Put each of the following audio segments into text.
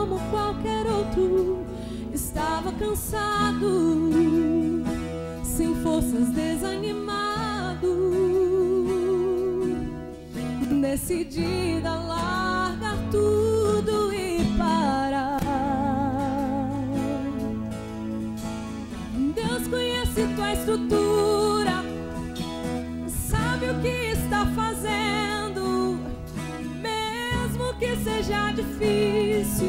como qualquer outro. Estava cansado, sem forças, desanimado, decidida a largar tudo e parar. Deus conhece tua estrutura, sabe o que está fazendo. Mesmo que seja difícil,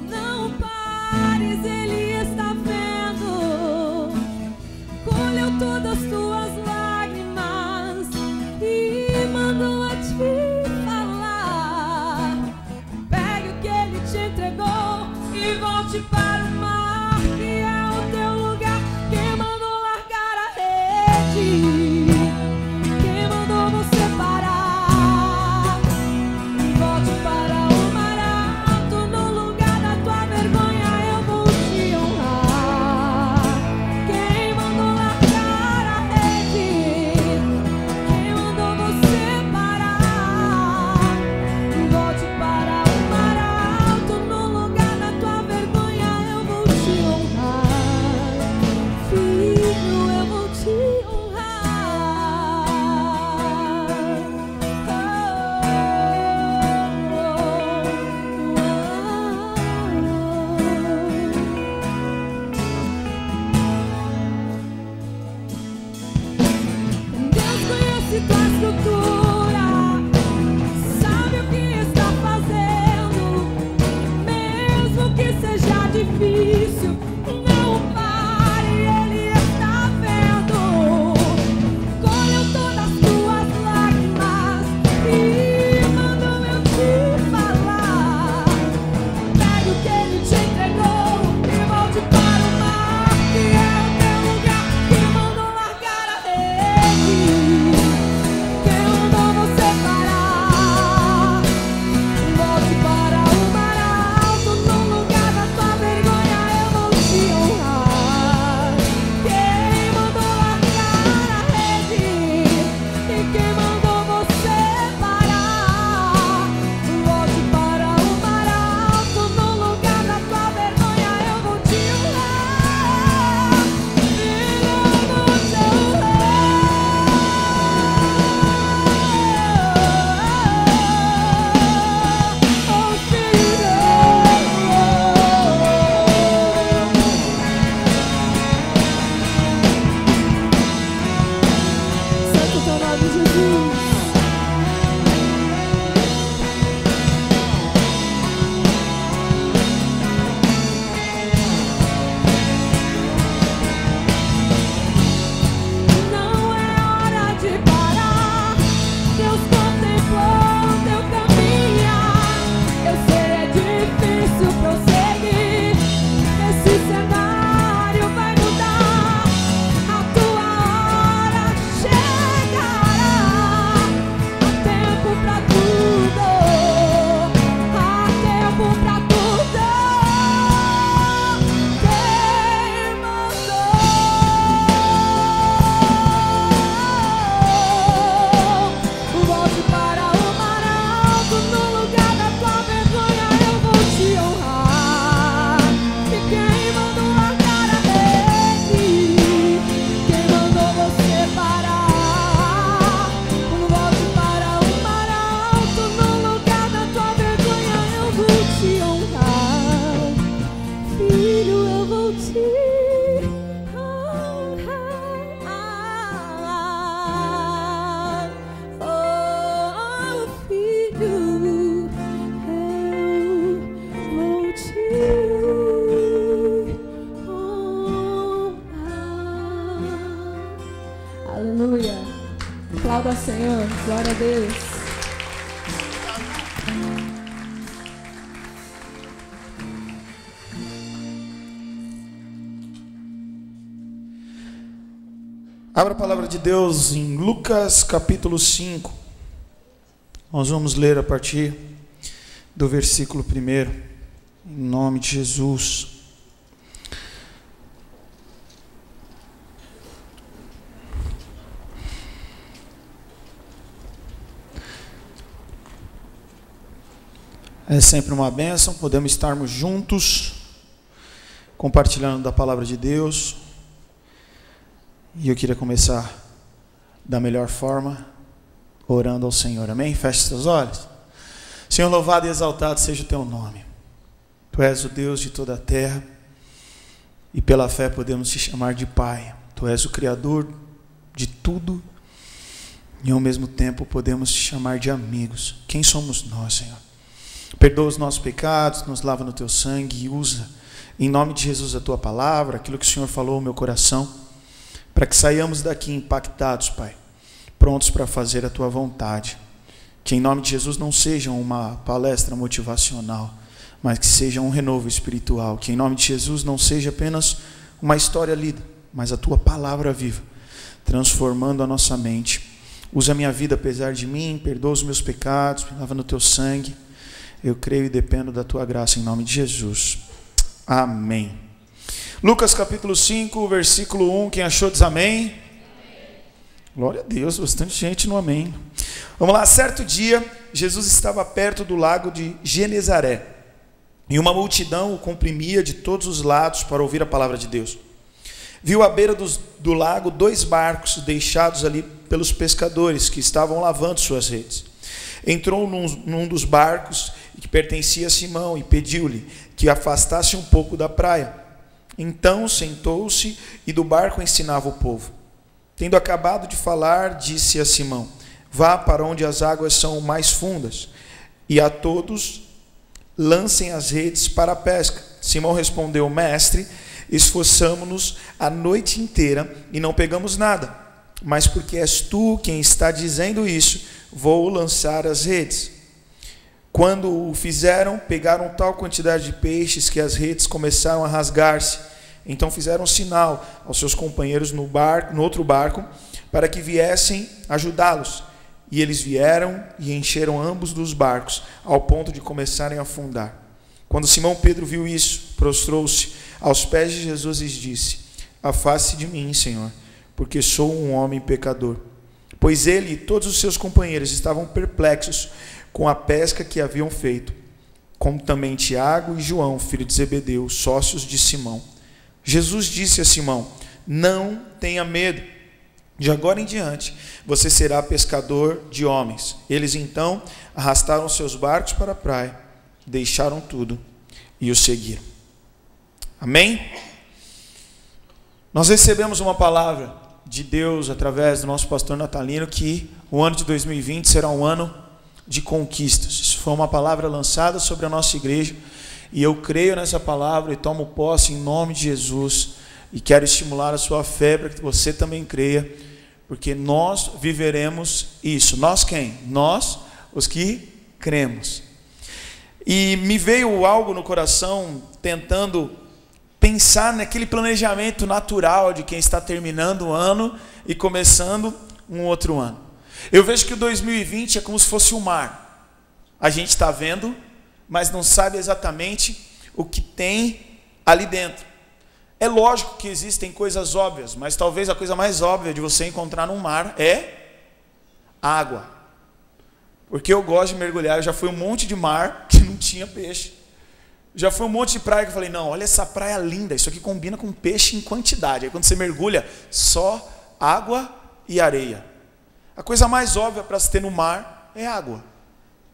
não pares, Ele está vendo. Colheu todas as tuas lágrimas e mandou a te falar. Pegue o que Ele te entregou e volte para o mar, que é o teu lugar. Quem mandou largar a rede? Quem mandou você parar? Volte para o mar alto, no lugar da tua vergonha eu vou te honrar. Quem mandou largar a rede? Quem mandou você parar? Volte para o mar alto, no lugar da tua vergonha eu vou te honrar. Filho, eu vou te honrar. Deus conhece tua estrutura, sabe o que está fazendo. Mesmo que seja difícil, não pare, Ele está vendo. Colheu todas as tuas lágrimas e mandou eu te falar. Pegue o que Ele te entregou e volte para o mar, que é o teu lugar. Quem mandou largar a rede? Quem mandou você parar? Volte para o mar alto, no lugar da tua vergonha eu vou te honrar. Quem mandou largar a rede? E quem mandou você parar? Volte para o mar alto, no lugar da tua vergonha eu vou te honrar. Filho, eu vou te honrar. Oh, filho. Santo teu nome, Jesus. Não é hora de parar. Deus contemplou teu caminhar. Eu sei é difícil prosseguir. Esse cenário vai mudar. A tua hora chegará. Há tempo pra tudo. Há tempo pra tudo. Quem mandou? Volte para o mar alto, no lugar da tua vergonha eu vou te honrar. E quem mandou largar a rede? Quem mandou você parar? Volte para o mar alto, no lugar da tua vergonha eu vou te honrar. Filho, eu vou te honrar. Oh, filho, eu vou te honrar. Aleluia. Aplauda, Senhor. Glória a Deus. Abra a palavra de Deus em Lucas capítulo 5. Nós vamos ler a partir do versículo 1, em nome de Jesus. É sempre uma bênção, podemos estarmos juntos, compartilhando da palavra de Deus. E eu queria começar da melhor forma, orando ao Senhor, amém? Feche seus olhos. Senhor, louvado e exaltado seja o teu nome. Tu és o Deus de toda a terra, e pela fé podemos te chamar de Pai. Tu és o Criador de tudo, e ao mesmo tempo podemos te chamar de amigos. Quem somos nós, Senhor? Perdoa os nossos pecados, nos lava no teu sangue e usa, em nome de Jesus, a tua palavra, aquilo que o Senhor falou ao meu coração, para que saiamos daqui impactados, Pai, prontos para fazer a tua vontade. Que em nome de Jesus não seja uma palestra motivacional, mas que seja um renovo espiritual. Que em nome de Jesus não seja apenas uma história lida, mas a tua palavra viva, transformando a nossa mente. Usa a minha vida apesar de mim, perdoa os meus pecados, me lava no teu sangue. Eu creio e dependo da tua graça em nome de Jesus. Amém. Lucas capítulo 5, versículo 1. Quem achou diz amém? Amém. Glória a Deus, bastante gente no amém. Vamos lá, certo dia, Jesus estava perto do lago de Genezaré, e uma multidão o comprimia de todos os lados para ouvir a palavra de Deus. Viu à beira do lago 2 barcos deixados ali pelos pescadores que estavam lavando suas redes. Entrou num dos barcos que pertencia a Simão e pediu-lhe que afastasse um pouco da praia. Então sentou-se e do barco ensinava o povo. Tendo acabado de falar, disse a Simão: vá para onde as águas são mais fundas, e a todos lancem as redes para a pesca. Simão respondeu: mestre, esforçamo-nos a noite inteira e não pegamos nada, mas porque és tu quem está dizendo isso, vou lançar as redes. Quando o fizeram, pegaram tal quantidade de peixes que as redes começaram a rasgar-se. Então fizeram sinal aos seus companheiros no outro barco, para que viessem ajudá-los. E eles vieram e encheram ambos dos barcos, ao ponto de começarem a afundar. Quando Simão Pedro viu isso, prostrou-se aos pés de Jesus e disse: afaste de mim, Senhor, porque sou um homem pecador. Pois ele e todos os seus companheiros estavam perplexos com a pesca que haviam feito, como também Tiago e João, filho de Zebedeu, sócios de Simão. Jesus disse a Simão: não tenha medo, de agora em diante você será pescador de homens. Eles então arrastaram seus barcos para a praia, deixaram tudo e o seguiram. Amém? Nós recebemos uma palavra de Deus através do nosso pastor Natalino, que o ano de 2020 será um ano de conquistas. Isso foi uma palavra lançada sobre a nossa igreja, e eu creio nessa palavra e tomo posse em nome de Jesus, e quero estimular a sua fé para que você também creia, porque nós viveremos isso. Nós quem? Nós, os que cremos. E me veio algo no coração, tentando pensar naquele planejamento natural de quem está terminando o ano e começando um outro ano. Eu vejo que o 2020 é como se fosse um mar. A gente está vendo, mas não sabe exatamente o que tem ali dentro. É lógico que existem coisas óbvias, mas talvez a coisa mais óbvia de você encontrar num mar é água. Porque eu gosto de mergulhar, eu já fui um monte de mar que não tinha peixe. Já fui um monte de praia que eu falei: não, olha essa praia linda, isso aqui combina com peixe em quantidade. Aí quando você mergulha, só água e areia. A coisa mais óbvia para se ter no mar é água.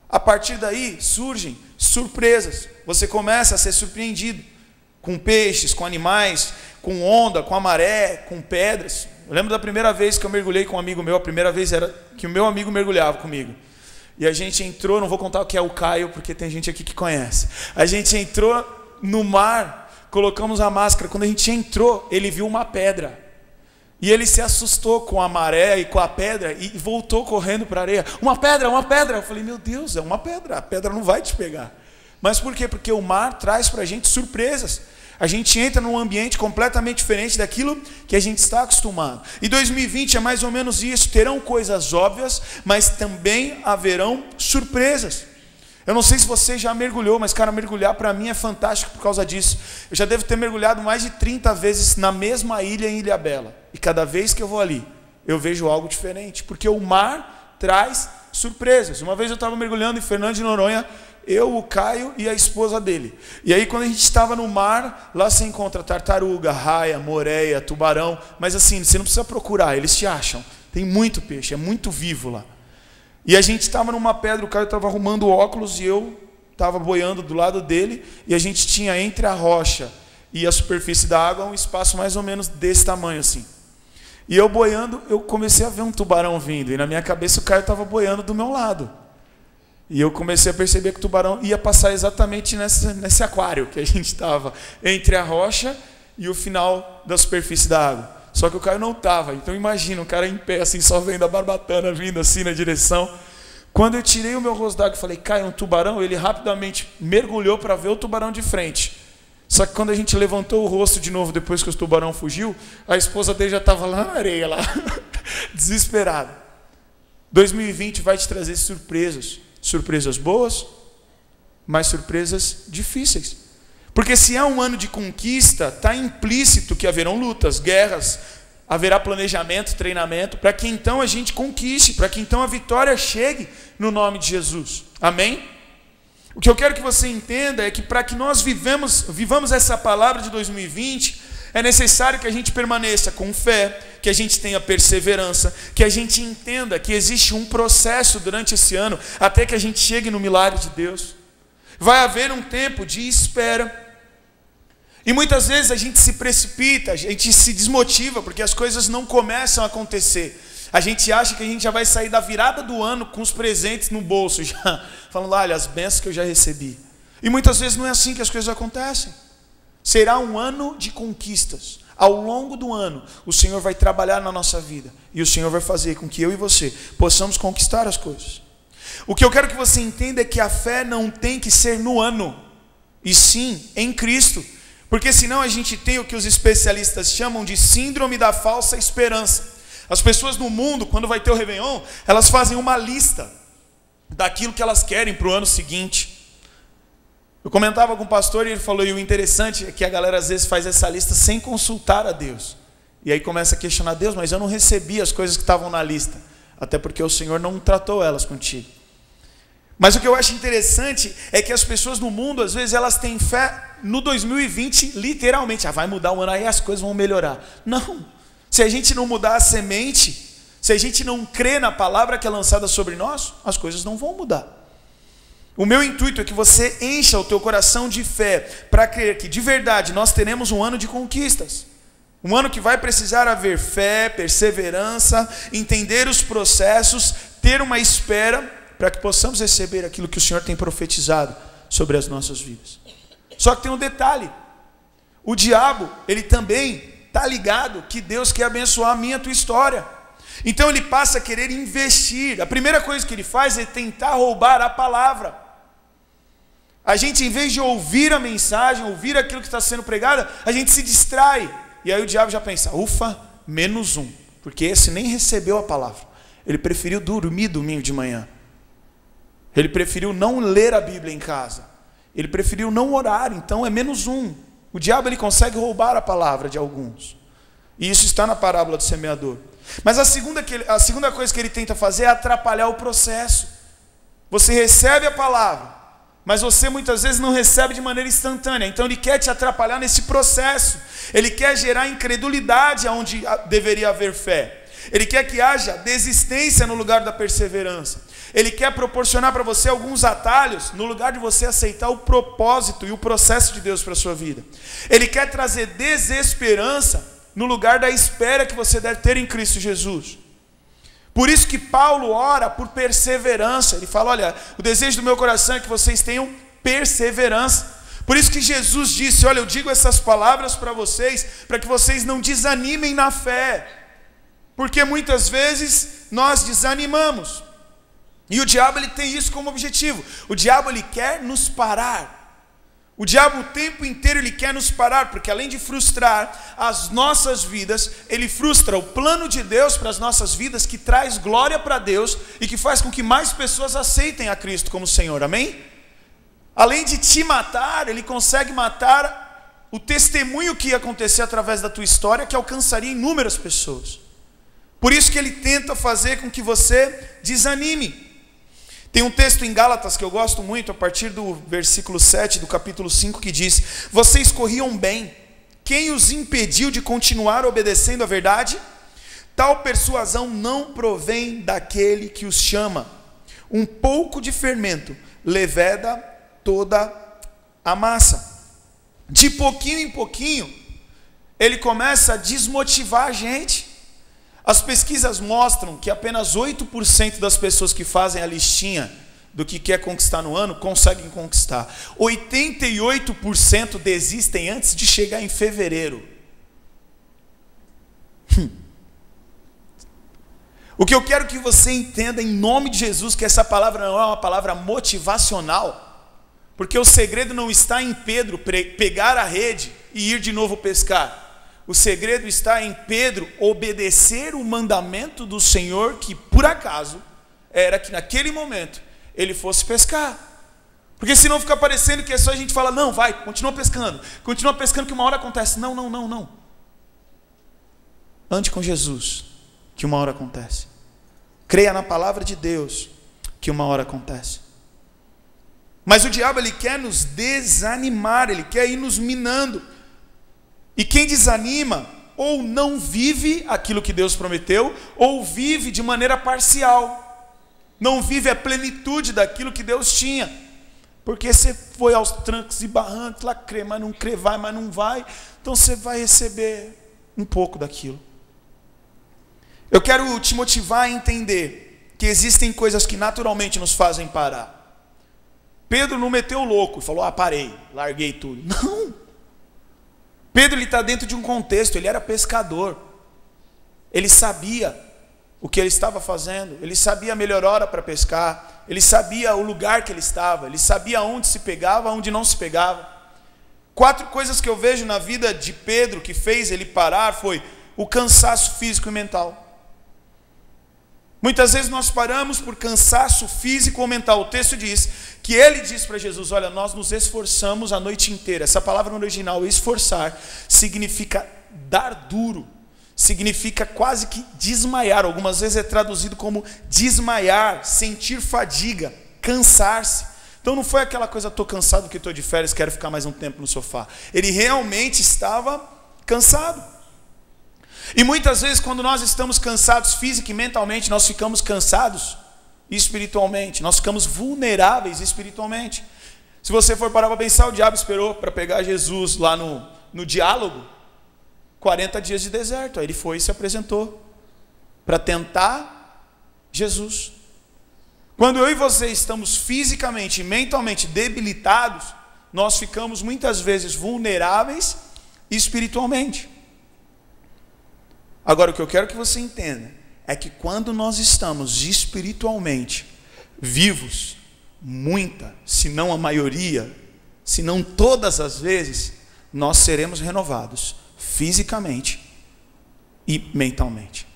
A partir daí surgem surpresas. Você começa a ser surpreendido com peixes, com animais, com onda, com a maré, com pedras. Eu lembro da primeira vez que eu mergulhei com um amigo meu. A primeira vez era que o meu amigo mergulhava comigo. E a gente entrou, não vou contar o que é o Caio, porque tem gente aqui que conhece. A gente entrou no mar, colocamos a máscara. Quando a gente entrou, ele viu uma pedra. E ele se assustou com a maré e com a pedra e voltou correndo para a areia. Uma pedra, uma pedra. Eu falei: meu Deus, é uma pedra. A pedra não vai te pegar. Mas por quê? Porque o mar traz para a gente surpresas. A gente entra num ambiente completamente diferente daquilo que a gente está acostumado. E 2020 é mais ou menos isso. Terão coisas óbvias, mas também haverão surpresas. Eu não sei se você já mergulhou, mas, cara, mergulhar para mim é fantástico por causa disso. Eu já devo ter mergulhado mais de 30 vezes na mesma ilha, em Ilhabela. E cada vez que eu vou ali, eu vejo algo diferente. Porque o mar traz surpresas. Uma vez eu estava mergulhando em Fernando de Noronha eu, o Caio e a esposa dele. E aí quando a gente estava no mar, lá você encontra tartaruga, raia, moreia, tubarão, mas assim, você não precisa procurar, eles te acham. Tem muito peixe, é muito vivo lá. E a gente estava numa pedra, o Caio estava arrumando óculos e eu estava boiando do lado dele, e a gente tinha entre a rocha e a superfície da água um espaço mais ou menos desse tamanho assim. E eu boiando, eu comecei a ver um tubarão vindo, e na minha cabeça o Caio estava boiando do meu lado. E eu comecei a perceber que o tubarão ia passar exatamente nesse aquário que a gente estava, entre a rocha e o final da superfície da água. Só que o Caio não estava, então imagina, o cara em pé, assim, só vendo a barbatana vindo assim na direção. Quando eu tirei o meu rosto d'água e falei, Caio, um tubarão, ele rapidamente mergulhou para ver o tubarão de frente. Só que quando a gente levantou o rosto de novo, depois que o tubarão fugiu, a esposa dele já estava lá na areia, lá, desesperada. 2020 vai te trazer surpresas. Surpresas boas, mas surpresas difíceis. Porque se é um ano de conquista, está implícito que haverão lutas, guerras, haverá planejamento, treinamento, para que então a gente conquiste, para que então a vitória chegue no nome de Jesus. Amém? O que eu quero que você entenda é que para que nós vivamos essa palavra de 2020, é necessário que a gente permaneça com fé, que a gente tenha perseverança, que a gente entenda que existe um processo durante esse ano, até que a gente chegue no milagre de Deus. Vai haver um tempo de espera. E muitas vezes a gente se precipita, a gente se desmotiva, porque as coisas não começam a acontecer. A gente acha que a gente já vai sair da virada do ano com os presentes no bolso, já falando, olha, as bênçãos que eu já recebi. E muitas vezes não é assim que as coisas acontecem. Será um ano de conquistas. Ao longo do ano, o Senhor vai trabalhar na nossa vida. E o Senhor vai fazer com que eu e você possamos conquistar as coisas. O que eu quero que você entenda é que a fé não tem que ser no ano, e sim em Cristo. Porque senão a gente tem o que os especialistas chamam de síndrome da falsa esperança. As pessoas no mundo, quando vai ter o Réveillon, elas fazem uma lista daquilo que elas querem para o ano seguinte. Eu comentava com o pastor e ele falou, e o interessante é que a galera às vezes faz essa lista sem consultar a Deus. E aí começa a questionar, Deus, mas eu não recebi as coisas que estavam na lista. Até porque o Senhor não tratou elas contigo. Mas o que eu acho interessante é que as pessoas no mundo, às vezes, elas têm fé no 2020, literalmente. Vai mudar o ano, aí as coisas vão melhorar. Não. Se a gente não mudar a semente, se a gente não crer na palavra que é lançada sobre nós, as coisas não vão mudar. O meu intuito é que você encha o teu coração de fé para crer que de verdade nós teremos um ano de conquistas. Um ano que vai precisar haver fé, perseverança, entender os processos, ter uma espera para que possamos receber aquilo que o Senhor tem profetizado sobre as nossas vidas. Só que tem um detalhe. O diabo, ele também está ligado que Deus quer abençoar a minha e a tua história. Então ele passa a querer investir. A primeira coisa que ele faz é tentar roubar a palavra. A gente, em vez de ouvir a mensagem, ouvir aquilo que está sendo pregado, a gente se distrai. E aí o diabo já pensa, ufa, menos um. Porque esse nem recebeu a palavra. Ele preferiu dormir domingo de manhã. Ele preferiu não ler a Bíblia em casa. Ele preferiu não orar, então é menos um. O diabo, ele consegue roubar a palavra de alguns. E isso está na parábola do semeador. Mas a segunda coisa que ele tenta fazer é atrapalhar o processo. Você recebe a palavra, mas você muitas vezes não recebe de maneira instantânea. Então ele quer te atrapalhar nesse processo. Ele quer gerar incredulidade onde deveria haver fé. Ele quer que haja desistência no lugar da perseverança. Ele quer proporcionar para você alguns atalhos no lugar de você aceitar o propósito e o processo de Deus para a sua vida. Ele quer trazer desesperança no lugar da espera que você deve ter em Cristo Jesus. Por isso que Paulo ora por perseverança. Ele fala, olha, o desejo do meu coração é que vocês tenham perseverança. Por isso que Jesus disse, olha, eu digo essas palavras para vocês, para que vocês não desanimem na fé. Porque muitas vezes nós desanimamos. E o diabo, ele tem isso como objetivo. O diabo, ele quer nos parar. O diabo o tempo inteiro ele quer nos parar, porque além de frustrar as nossas vidas, ele frustra o plano de Deus para as nossas vidas, que traz glória para Deus e que faz com que mais pessoas aceitem a Cristo como Senhor, amém? Além de te matar, ele consegue matar o testemunho que ia acontecer através da tua história, que alcançaria inúmeras pessoas. Por isso que ele tenta fazer com que você desanime. Tem um texto em Gálatas que eu gosto muito, a partir do versículo 7 do capítulo 5, que diz: vocês corriam bem, quem os impediu de continuar obedecendo a verdade? Tal persuasão não provém daquele que os chama. Um pouco de fermento leveda toda a massa. De pouquinho em pouquinho, ele começa a desmotivar a gente. As pesquisas mostram que apenas 8% das pessoas que fazem a listinha do que quer conquistar no ano conseguem conquistar. 88% desistem antes de chegar em fevereiro. O que eu quero que você entenda em nome de Jesus, que essa palavra não é uma palavra motivacional, porque o segredo não está em Pedro pegar a rede e ir de novo pescar. O segredo está em Pedro obedecer o mandamento do Senhor, que por acaso era que naquele momento ele fosse pescar. Porque senão fica parecendo que é só a gente falar: não, vai, continua pescando que uma hora acontece. Não. Ande com Jesus, que uma hora acontece. Creia na palavra de Deus, que uma hora acontece. Mas o diabo, ele quer nos desanimar, ele quer ir nos minando. E quem desanima, ou não vive aquilo que Deus prometeu, ou vive de maneira parcial. Não vive a plenitude daquilo que Deus tinha. Porque você foi aos trancos e barrancos, lá crê, mas não crê, vai, mas não vai. Então você vai receber um pouco daquilo. Eu quero te motivar a entender que existem coisas que naturalmente nos fazem parar. Pedro não meteu o louco e falou: parei, larguei tudo. Não. Pedro está dentro de um contexto, ele era pescador, ele sabia o que ele estava fazendo, ele sabia a melhor hora para pescar, ele sabia o lugar que ele estava, ele sabia onde se pegava, onde não se pegava. 4 coisas que eu vejo na vida de Pedro que fez ele parar foi o cansaço físico e mental. Muitas vezes nós paramos por cansaço físico ou mental. O texto diz que ele disse para Jesus: olha, nós nos esforçamos a noite inteira. Essa palavra no original, esforçar, significa dar duro, significa quase que desmaiar. Algumas vezes é traduzido como desmaiar, sentir fadiga, cansar-se. Então não foi aquela coisa: estou cansado que estou de férias, quero ficar mais um tempo no sofá. Ele realmente estava cansado. E muitas vezes quando nós estamos cansados física e mentalmente, nós ficamos cansados espiritualmente, nós ficamos vulneráveis espiritualmente. Se você for parar para pensar, o diabo esperou para pegar Jesus lá no diálogo 40 dias de deserto. Aí ele foi e se apresentou para tentar Jesus. Quando eu e você estamos fisicamente e mentalmente debilitados, nós ficamos muitas vezes vulneráveis espiritualmente. Agora, o que eu quero que você entenda é que quando nós estamos espiritualmente vivos, muita, se não a maioria, se não todas as vezes, nós seremos renovados fisicamente e mentalmente.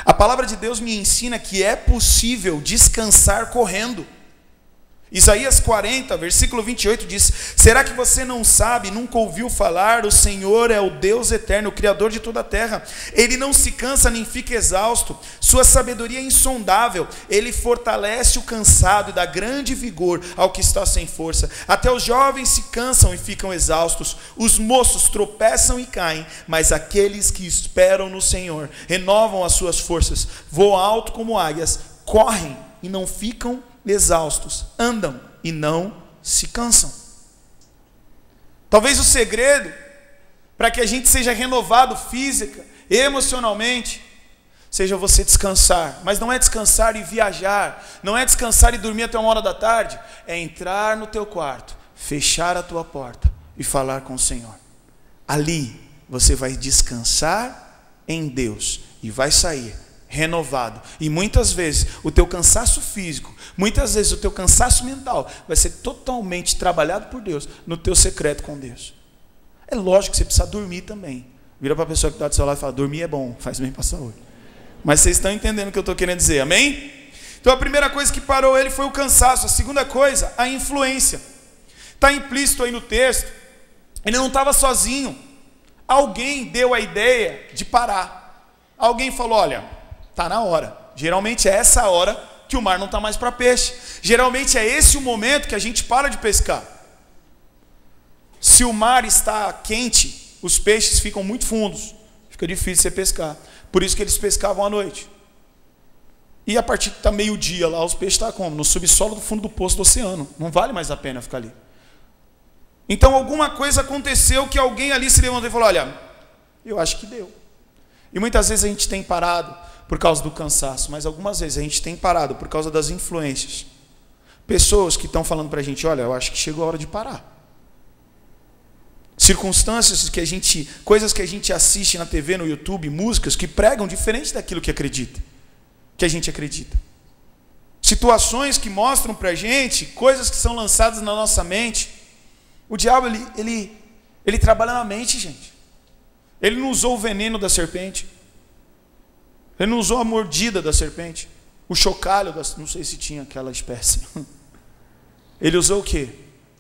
A palavra de Deus me ensina que é possível descansar correndo. Isaías 40, versículo 28 diz: será que você não sabe, nunca ouviu falar? O Senhor é o Deus eterno, o Criador de toda a terra. Ele não se cansa nem fica exausto, sua sabedoria é insondável. Ele fortalece o cansado e dá grande vigor ao que está sem força. Até os jovens se cansam e ficam exaustos, os moços tropeçam e caem, mas aqueles que esperam no Senhor renovam as suas forças, voam alto como águias, correm e não ficam exaustos, andam e não se cansam. Talvez o segredo para que a gente seja renovado física e emocionalmente seja você descansar. Mas não é descansar e viajar, não é descansar e dormir até 1h da tarde, é entrar no teu quarto, fechar a tua porta e falar com o Senhor. Ali você vai descansar em Deus e vai sair renovado. E muitas vezes o teu cansaço físico, muitas vezes o teu cansaço mental vai ser totalmente trabalhado por Deus no teu secreto com Deus. É lógico que você precisa dormir também. Vira para a pessoa que está do seu lado e fala: dormir é bom, faz bem para a saúde. Mas vocês estão entendendo o que eu estou querendo dizer, amém? Então a primeira coisa que parou ele foi o cansaço. A segunda coisa, a influência. Está implícito aí no texto, ele não estava sozinho. Alguém deu a ideia de parar. Alguém falou: olha, está na hora. Geralmente é essa hora que o mar não está mais para peixe. Geralmente é esse o momento que a gente para de pescar. Se o mar está quente, os peixes ficam muito fundos, fica difícil você pescar. Por isso que eles pescavam à noite. E a partir que está meio-dia lá, os peixes estão como? No subsolo do fundo do poço do oceano. Não vale mais a pena ficar ali. Então alguma coisa aconteceu que alguém ali se levantou e falou: olha, eu acho que deu. E muitas vezes a gente tem parado por causa do cansaço, mas algumas vezes a gente tem parado por causa das influências. Pessoas que estão falando para a gente: olha, eu acho que chegou a hora de parar. Circunstâncias que coisas que a gente assiste na TV, no YouTube, músicas que pregam diferente daquilo que a gente acredita. Situações que mostram para a gente coisas que são lançadas na nossa mente. O diabo, ele trabalha na mente, gente. Ele não usou o veneno da serpente. Ele não usou a mordida da serpente. O chocalho, não sei se tinha aquela espécie. Ele usou o quê?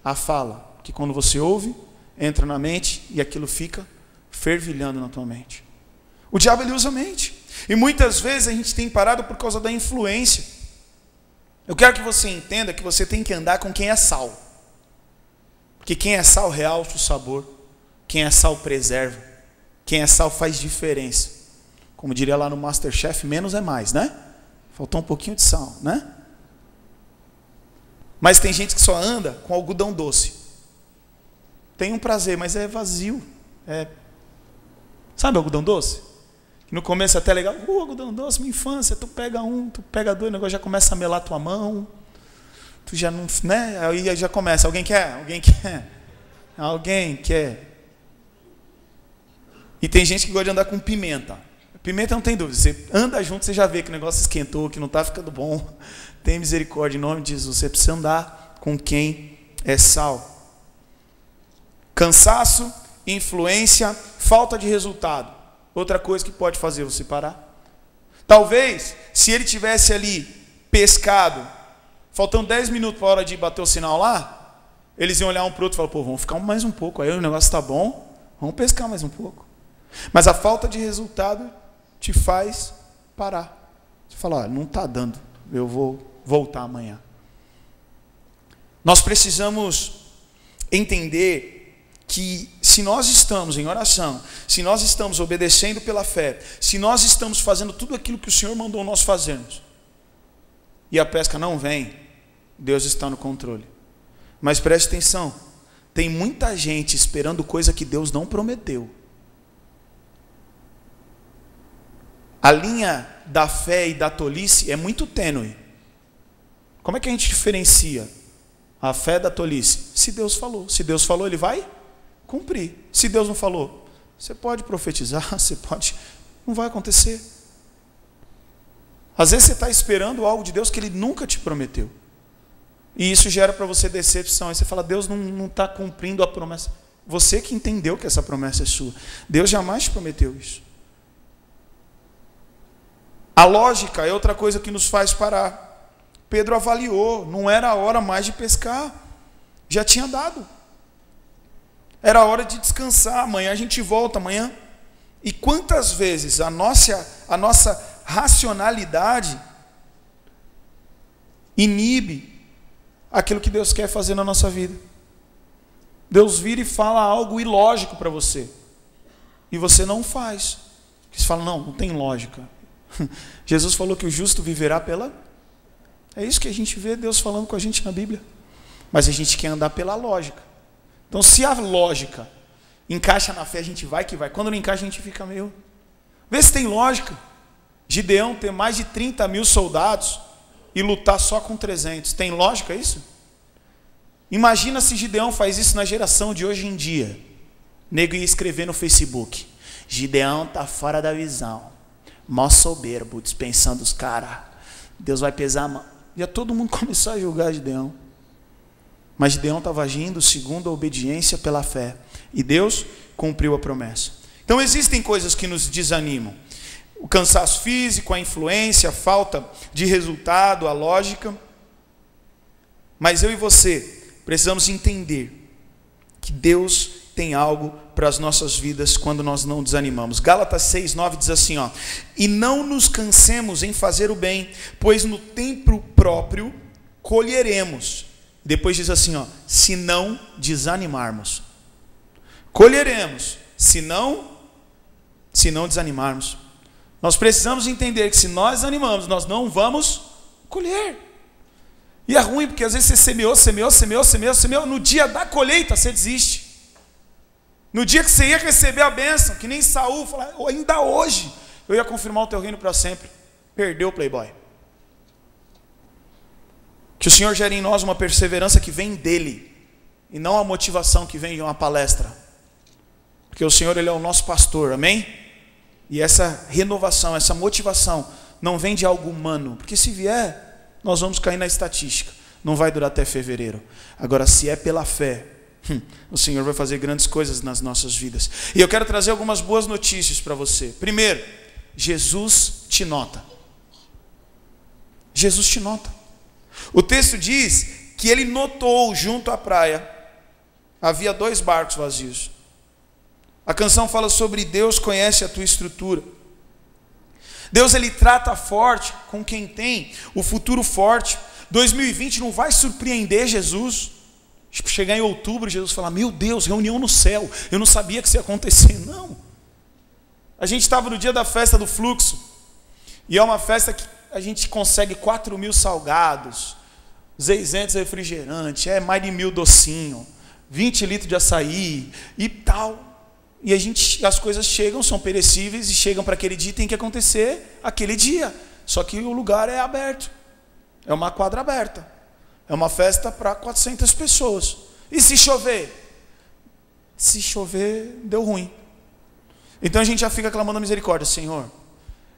A fala, que quando você ouve, entra na mente e aquilo fica fervilhando na tua mente. O diabo, ele usa a mente. E muitas vezes a gente tem parado por causa da influência. Eu quero que você entenda que você tem que andar com quem é sal. Porque quem é sal realça o sabor. Quem é sal preserva. Quem é sal faz diferença. Como diria lá no Masterchef, menos é mais, né? Faltou um pouquinho de sal, né? Mas tem gente que só anda com algodão doce. Tem um prazer, mas é vazio. Sabe algodão doce? No começo é até legal. Algodão doce, minha infância. Tu pega um, tu pega dois, o negócio já começa a melar tua mão. Tu já não, né? Aí já começa. Alguém quer? Alguém quer? Alguém quer? E tem gente que gosta de andar com pimenta. Pimenta não tem dúvida. Você anda junto, você já vê que o negócio esquentou, que não está ficando bom. Tem misericórdia em nome de Jesus. Você precisa andar com quem é sal. Cansaço, influência, falta de resultado. Outra coisa que pode fazer você parar. Talvez, se ele tivesse ali pescado, faltando 10 minutos para a hora de bater o sinal lá, eles iam olhar um para o outro e falar: pô, vamos ficar mais um pouco, aí o negócio está bom, vamos pescar mais um pouco. Mas a falta de resultado te faz parar. Você fala: olha, não está dando, eu vou voltar amanhã. Nós precisamos entender que se nós estamos em oração, se nós estamos obedecendo pela fé, se nós estamos fazendo tudo aquilo que o Senhor mandou nós fazermos, e a pesca não vem, Deus está no controle. Mas preste atenção, tem muita gente esperando coisa que Deus não prometeu. A linha da fé e da tolice é muito tênue. Como é que a gente diferencia a fé da tolice? Se Deus falou. Se Deus falou, Ele vai cumprir. Se Deus não falou, você pode profetizar, você pode... não vai acontecer. Às vezes você está esperando algo de Deus que Ele nunca te prometeu. E isso gera para você decepção. Aí você fala: Deus não está cumprindo a promessa. Você que entendeu que essa promessa é sua. Deus jamais te prometeu isso. A lógica é outra coisa que nos faz parar. Pedro avaliou, não era a hora mais de pescar. Já tinha dado. Era hora de descansar. Amanhã a gente volta, amanhã. E quantas vezes a nossa racionalidade inibe aquilo que Deus quer fazer na nossa vida. Deus vira e fala algo ilógico para você. E você não faz. Você fala: não tem lógica. Jesus falou que o justo viverá pela... É isso que a gente vê Deus falando com a gente na Bíblia. Mas a gente quer andar pela lógica. Então, se a lógica encaixa na fé, a gente vai que vai. Quando não encaixa, a gente fica meio... Vê se tem lógica. Gideão ter mais de 30 mil soldados e lutar só com 300. Tem lógica isso? Imagina se Gideão faz isso na geração de hoje em dia. Nego ia escrever no Facebook: Gideão está fora da visão. Mó soberbo, dispensando os caras. Deus vai pesar a mão. Ia todo mundo começar a julgar Gideão. Mas Gideão estava agindo segundo a obediência pela fé. E Deus cumpriu a promessa. Então existem coisas que nos desanimam. O cansaço físico, a influência, a falta de resultado, a lógica. Mas eu e você precisamos entender que Deus, tem algo para as nossas vidas quando nós não desanimamos. Gálatas 6:9 diz assim, ó: e não nos cansemos em fazer o bem, pois no tempo próprio colheremos. Depois diz assim, ó: se não desanimarmos. Colheremos, se não desanimarmos. Nós precisamos entender que se nós desanimamos, nós não vamos colher. E é ruim, porque às vezes você semeou, no dia da colheita você desiste. No dia que você ia receber a bênção, que nem Saul, falar, ainda hoje eu ia confirmar o teu reino para sempre. Perdeu o playboy. Que o Senhor gere em nós uma perseverança que vem dele, e não a motivação que vem de uma palestra. Porque o Senhor, Ele é o nosso pastor, amém? E essa renovação, essa motivação não vem de algo humano, porque se vier, nós vamos cair na estatística. Não vai durar até fevereiro. Agora, se é pela fé, o Senhor vai fazer grandes coisas nas nossas vidas. E eu quero trazer algumas boas notícias para você. Primeiro, Jesus te nota. Jesus te nota. O texto diz que ele notou junto à praia, havia 2 barcos vazios. A canção fala sobre Deus conhece a tua estrutura. Deus, ele trata forte com quem tem o futuro forte. 2020 não vai surpreender Jesus. Tipo, chegar em outubro, Jesus fala, meu Deus, reunião no céu, eu não sabia que isso ia acontecer. Não. A gente estava no dia da festa do fluxo, e é uma festa que a gente consegue 4.000 salgados, 600 refrigerantes, mais de 1.000 docinho, 20 litros de açaí e tal. E as coisas chegam, são perecíveis e chegam para aquele dia e tem que acontecer aquele dia. Só que o lugar é aberto, é uma quadra aberta. É uma festa para 400 pessoas. E se chover? Se chover, deu ruim. Então a gente já fica clamando a misericórdia. Senhor,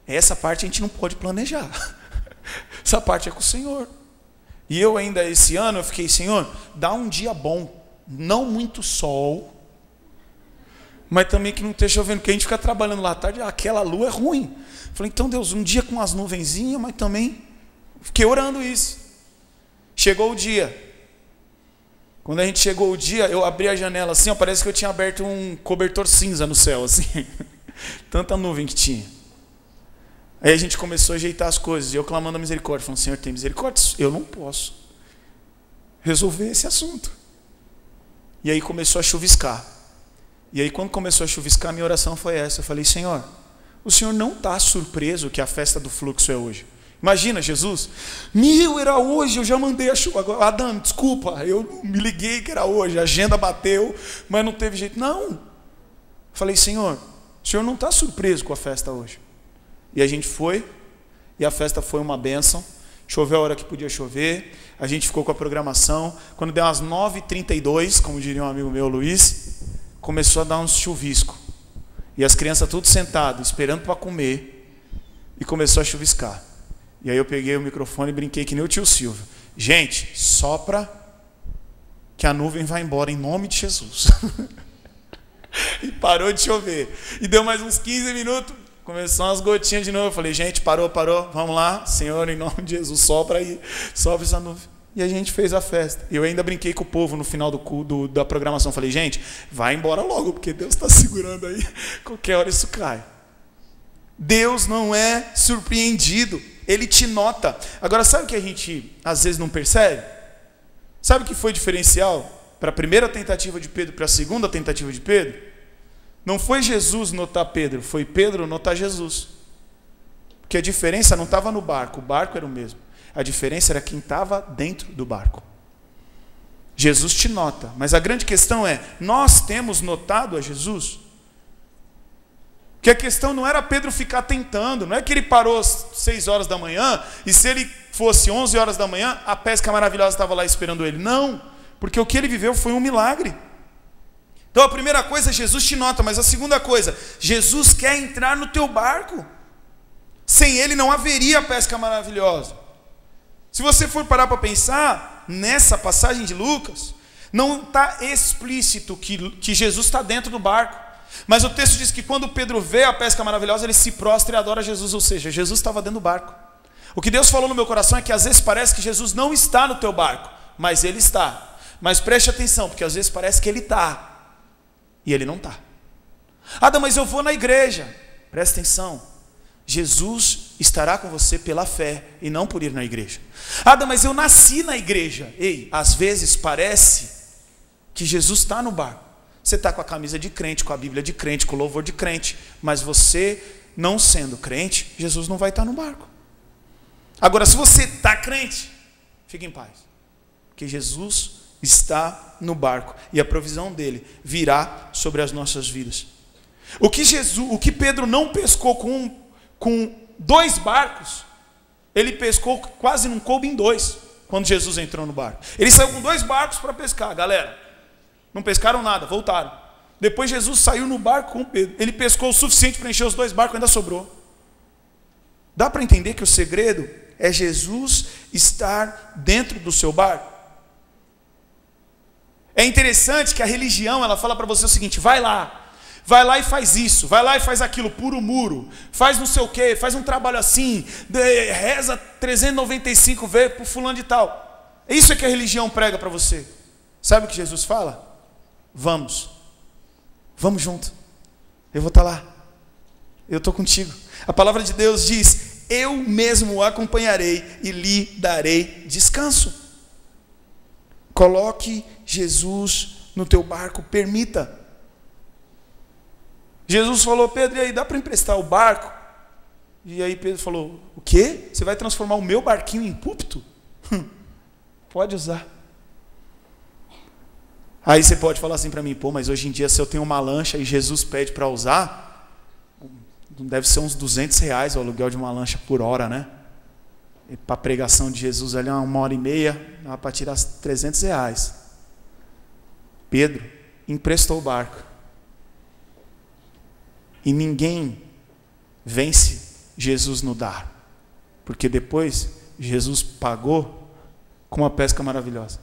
essa parte a gente não pode planejar. Essa parte é com o Senhor. E eu ainda esse ano eu fiquei, Senhor, dá um dia bom. Não muito sol, mas também que não esteja chovendo. Porque a gente fica trabalhando lá à tarde, aquela lua é ruim. Falei, então Deus, um dia com as nuvenzinhas, mas também fiquei orando isso. Chegou o dia. Quando a gente chegou o dia, eu abri a janela assim, parece que eu tinha aberto um cobertor cinza no céu, assim. Tanta nuvem que tinha. Aí a gente começou a ajeitar as coisas, e eu clamando a misericórdia, falando, Senhor, tem misericórdia? Eu não posso resolver esse assunto. E aí começou a chuviscar. E aí quando começou a chuviscar, minha oração foi essa. Eu falei, Senhor, o Senhor não está surpreso que a festa do fluxo é hoje? Imagina, Jesus, era hoje, eu já mandei a chuva. Agora, Adão, desculpa, eu me liguei que era hoje, a agenda bateu, mas não teve jeito. Não. Falei, Senhor, o Senhor não está surpreso com a festa hoje. E a gente foi, e a festa foi uma bênção. Choveu a hora que podia chover, a gente ficou com a programação. Quando deu umas 9h32, como diria um amigo meu, Luiz, começou a dar uns chuvisco. E as crianças tudo sentadas, esperando para comer, e começou a chuviscar. E aí eu peguei o microfone e brinquei que nem o tio Silvio. Gente, sopra que a nuvem vai embora em nome de Jesus. E parou de chover. E deu mais uns 15 minutos, começou umas gotinhas de novo. Eu falei, gente, parou, vamos lá. Senhor, em nome de Jesus, sopra aí, sopra essa nuvem. E a gente fez a festa. Eu ainda brinquei com o povo no final da programação. Falei, gente, vai embora logo, porque Deus está segurando aí. Qualquer hora isso cai. Deus não é surpreendido. Ele te nota. Agora, sabe o que a gente às vezes não percebe? Sabe o que foi diferencial para a primeira tentativa de Pedro para a segunda tentativa de Pedro? Não foi Jesus notar Pedro, foi Pedro notar Jesus. Porque a diferença não estava no barco, o barco era o mesmo. A diferença era quem estava dentro do barco. Jesus te nota, mas a grande questão é, nós temos notado a Jesus? Que a questão não era Pedro ficar tentando, não é que ele parou às 6 horas da manhã, e se ele fosse 11 horas da manhã, a pesca maravilhosa estava lá esperando ele. Não, porque o que ele viveu foi um milagre. Então a primeira coisa, Jesus te nota, mas a segunda coisa, Jesus quer entrar no teu barco. Sem ele não haveria pesca maravilhosa. Se você for parar para pensar, nessa passagem de Lucas, não está explícito que Jesus está dentro do barco. Mas o texto diz que quando Pedro vê a pesca maravilhosa, ele se prostra e adora Jesus, ou seja, Jesus estava dentro do barco. O que Deus falou no meu coração é que às vezes parece que Jesus não está no teu barco, mas ele está. Mas preste atenção, porque às vezes parece que ele está. E ele não está. Mas eu vou na igreja. Presta atenção. Jesus estará com você pela fé e não por ir na igreja. Mas eu nasci na igreja. Às vezes parece que Jesus está no barco. Você está com a camisa de crente, com a Bíblia de crente, com o louvor de crente, mas você, não sendo crente, Jesus não vai estar no barco. Agora, se você está crente, fique em paz, porque Jesus está no barco e a provisão dele virá sobre as nossas vidas. O que Pedro não pescou com 2 barcos, ele pescou, quase não coube em 2, quando Jesus entrou no barco. Ele saiu com 2 barcos para pescar, galera. Não pescaram nada, voltaram. Depois Jesus saiu no barco com Pedro. Ele pescou o suficiente para encher os 2 barcos, ainda sobrou. Dá para entender que o segredo é Jesus estar dentro do seu barco? É interessante que a religião, ela fala para você o seguinte: vai lá e faz isso, vai lá e faz aquilo, pura o muro, faz não sei o quê, faz um trabalho assim, reza 395 vezes para o fulano de tal. Isso é que a religião prega para você. Sabe o que Jesus fala? Vamos junto, eu vou estar lá, eu estou contigo. A palavra de Deus diz: eu mesmo o acompanharei e lhe darei descanso. Coloque Jesus no teu barco, permita. Jesus falou: Pedro, e aí, dá para emprestar o barco? E aí Pedro falou: o quê? Você vai transformar o meu barquinho em púlpito? Pode usar. Aí você pode falar assim para mim: mas hoje em dia, se eu tenho uma lancha e Jesus pede para usar, deve ser uns R$200 o aluguel de uma lancha por hora, né? E para a pregação de Jesus ali, 1h30, dá para tirar R$300. Pedro emprestou o barco. E ninguém vence Jesus no dar, porque depois Jesus pagou com uma pesca maravilhosa.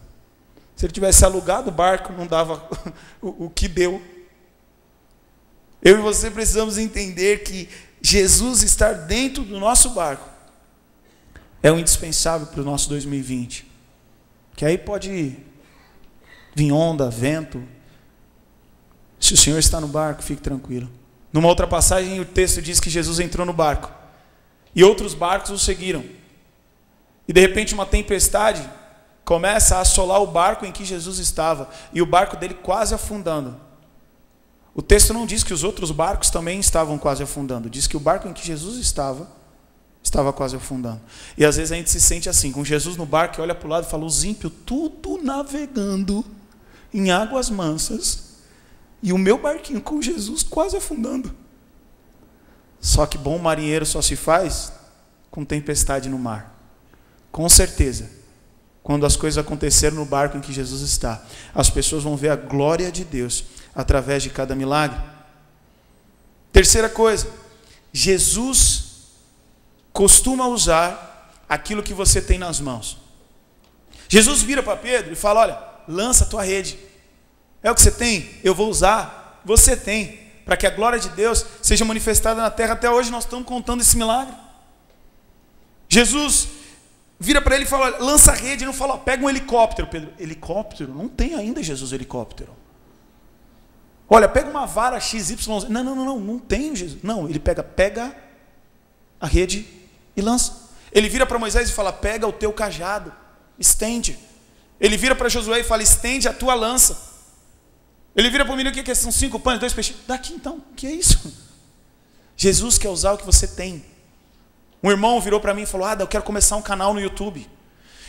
Se ele tivesse alugado o barco, não dava o que deu. Eu e você precisamos entender que Jesus estar dentro do nosso barco é um indispensável para o nosso 2020. Que aí pode vir onda, vento. Se o Senhor está no barco, fique tranquilo. Numa outra passagem, o texto diz que Jesus entrou no barco e outros barcos o seguiram. E de repente uma tempestade começa a assolar o barco em que Jesus estava, e o barco dele quase afundando. O texto não diz que os outros barcos também estavam quase afundando, diz que o barco em que Jesus estava quase afundando. E às vezes a gente se sente assim, com Jesus no barco, e olha para o lado e fala: os ímpios tudo navegando em águas mansas, e o meu barquinho com Jesus quase afundando. Só que bom marinheiro só se faz com tempestade no mar. Com certeza, quando as coisas acontecerem no barco em que Jesus está, as pessoas vão ver a glória de Deus através de cada milagre. Terceira coisa, Jesus costuma usar aquilo que você tem nas mãos. Jesus vira para Pedro e fala: olha, lança a tua rede. É o que você tem? Eu vou usar. Você tem, para que a glória de Deus seja manifestada na terra. Até hoje nós estamos contando esse milagre. Jesus vira para ele e fala: lança a rede. Não fala: pega um helicóptero. Pedro: helicóptero? Não tem ainda, Jesus, helicóptero. Olha, pega uma vara XYZ. Não tem, Jesus. Não, ele pega a rede e lança. Ele vira para Moisés e fala: pega o teu cajado, estende. Ele vira para Josué e fala: estende a tua lança. Ele vira para o menino: o que são 5 pães, 2 peixes? Daqui então, o que é isso? Jesus quer usar o que você tem. Um irmão virou para mim e falou: eu quero começar um canal no YouTube.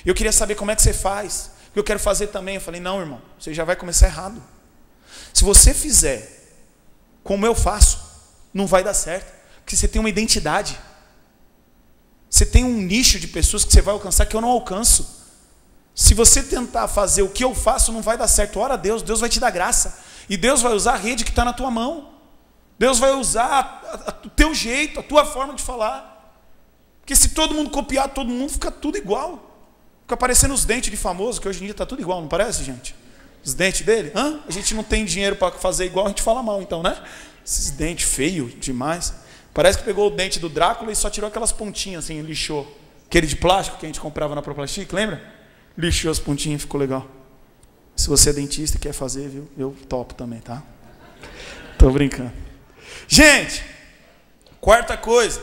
Eu queria saber como é que você faz, porque eu quero fazer também. Eu falei: não, irmão, você já vai começar errado. Se você fizer como eu faço, não vai dar certo, porque você tem uma identidade. Você tem um nicho de pessoas que você vai alcançar que eu não alcanço. Se você tentar fazer o que eu faço, não vai dar certo. Ora a Deus, Deus vai te dar graça. E Deus vai usar a rede que está na tua mão. Deus vai usar o teu jeito, a tua forma de falar. Porque se todo mundo copiar todo mundo, fica tudo igual. Fica parecendo os dentes de famoso, que hoje em dia está tudo igual, não parece, gente? Os dentes dele? A gente não tem dinheiro para fazer igual, a gente fala mal então, né? Esses dentes feios demais. Parece que pegou o dente do Drácula e só tirou aquelas pontinhas assim, lixou. Aquele de plástico que a gente comprava na Proplastic, lembra? Lixou as pontinhas, ficou legal. Se você é dentista e quer fazer, viu? Eu topo também, tá? Tô brincando. Gente, quarta coisa.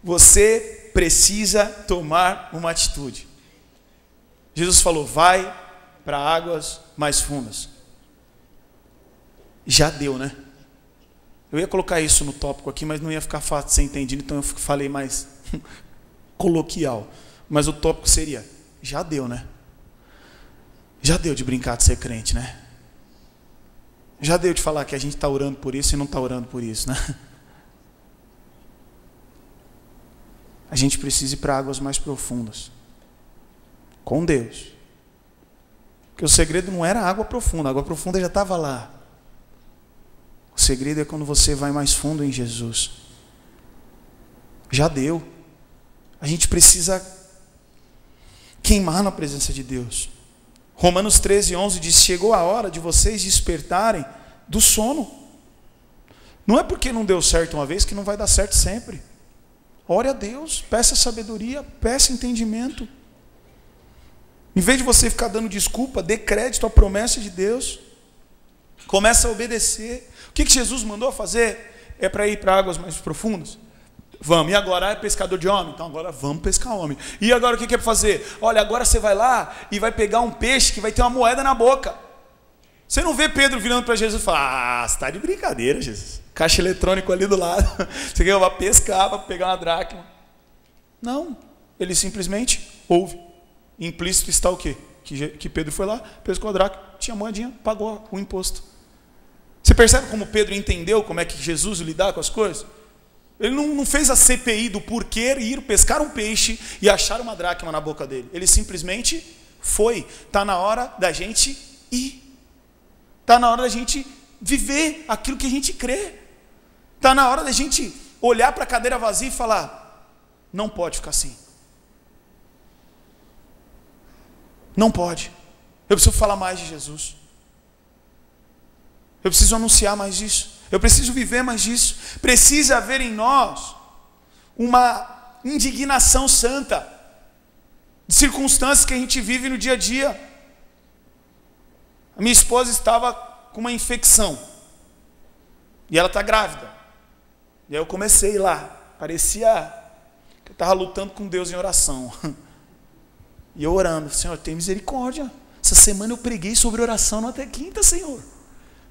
Você precisa tomar uma atitude. Jesus falou, vai para águas mais fundas. Já deu, né? Eu ia colocar isso no tópico aqui, mas não ia ficar fácil de ser entendido, então eu falei mais coloquial. Mas o tópico seria, já deu, né? Já deu de brincar de ser crente, né? Já deu de falar que a gente está orando por isso e não está orando por isso, né? A gente precisa ir para águas mais profundas. Com Deus. Porque o segredo não era a água profunda. A água profunda já estava lá. O segredo é quando você vai mais fundo em Jesus. Já deu. A gente precisa queimar na presença de Deus. Romanos 13:11 diz, chegou a hora de vocês despertarem do sono. Não é porque não deu certo uma vez que não vai dar certo sempre. Ore a Deus, peça sabedoria, peça entendimento. Em vez de você ficar dando desculpa, dê crédito à promessa de Deus. Começa a obedecer. O que Jesus mandou fazer? É para ir para águas mais profundas? Vamos. E agora é pescador de homem? Então agora vamos pescar homem. E agora o que é para fazer? Olha, agora você vai lá e vai pegar um peixe que vai ter uma moeda na boca. Você não vê Pedro virando para Jesus e falar, você está de brincadeira, Jesus. Caixa eletrônico ali do lado. Você quer vai pescar para pegar uma dracma. Não. Ele simplesmente ouve. Implícito está o quê? Que Pedro foi lá, pescou a dracma, tinha moedinha, pagou o imposto. Você percebe como Pedro entendeu como é que Jesus lidar com as coisas? Ele não fez a CPI do porquê ir pescar um peixe e achar uma dracma na boca dele. Ele simplesmente foi. Está na hora da gente ir. Está na hora da gente viver aquilo que a gente crê. Está na hora da gente olhar para a cadeira vazia e falar, não pode ficar assim. Não pode. Eu preciso falar mais de Jesus. Eu preciso anunciar mais disso. Eu preciso viver mais disso. Precisa haver em nós uma indignação santa de circunstâncias que a gente vive no dia a dia. A minha esposa estava com uma infecção. E ela está grávida. E aí eu comecei lá. Parecia que eu estava lutando com Deus em oração. E eu orando. Senhor, tem misericórdia. Essa semana eu preguei sobre oração não até quinta, Senhor.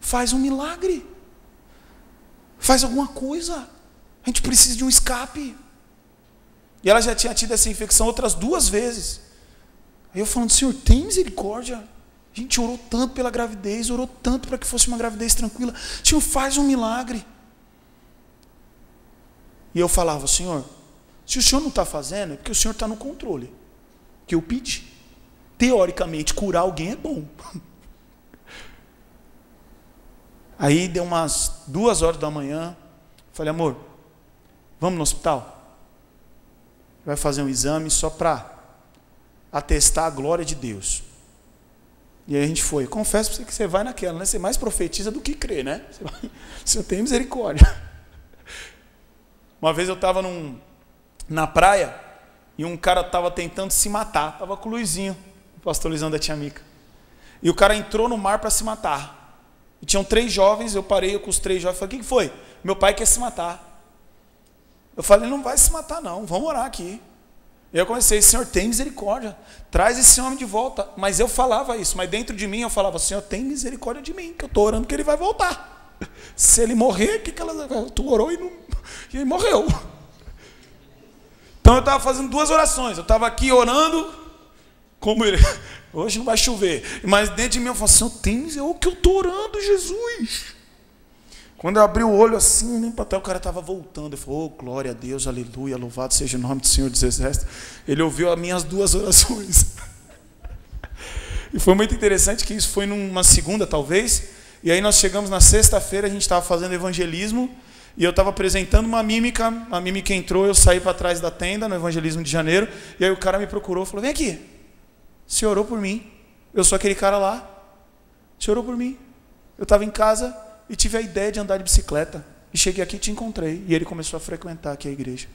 Faz um milagre. Faz alguma coisa. A gente precisa de um escape. E ela já tinha tido essa infecção outras 2 vezes. Aí eu falando, Senhor, tem misericórdia. A gente orou tanto pela gravidez, orou tanto para que fosse uma gravidez tranquila. Senhor, faz um milagre. E eu falava, Senhor, se o Senhor não está fazendo, é porque o Senhor está no controle. Que eu pedi. Teoricamente, curar alguém é bom. Aí deu umas 2 horas da manhã. Falei, amor, vamos no hospital? Vai fazer um exame só para atestar a glória de Deus. E aí a gente foi. Confesso para você que você vai naquela, né? Você mais profetiza do que crê, né? Você tem misericórdia. Uma vez eu estava na praia e um cara estava tentando se matar. Estava com o Luizinho, o pastor Luizão da tia Mica. E o cara entrou no mar para se matar. E tinham 3 jovens, eu parei com os 3 jovens e falei, o que foi? Meu pai quer se matar. Eu falei, não vai se matar não, vamos orar aqui. E eu comecei, Senhor, tem misericórdia, traz esse homem de volta. Mas eu falava isso, mas dentro de mim eu falava, Senhor, tem misericórdia de mim, que eu estou orando que ele vai voltar. Se ele morrer, tu orou e ele morreu. Então eu estava fazendo 2 orações, eu estava aqui orando, como ele, hoje não vai chover, mas dentro de mim eu falava, Senhor, tem misericórdia, que eu estou orando, Jesus. Quando eu abri o olho assim, nem para trás, o cara estava voltando. Eu falei, oh, glória a Deus, aleluia, louvado seja o nome do Senhor dos Exércitos. Ele ouviu as minhas 2 orações. E foi muito interessante que isso foi numa segunda, talvez. E aí nós chegamos na sexta-feira, a gente estava fazendo evangelismo, e eu estava apresentando uma mímica, a mímica entrou, eu saí para trás da tenda, no evangelismo de janeiro, e aí o cara me procurou, falou, vem aqui, você orou por mim, eu sou aquele cara lá, você orou por mim, eu estava em casa, e tive a ideia de andar de bicicleta. E cheguei aqui e te encontrei. E ele começou a frequentar aqui a igreja.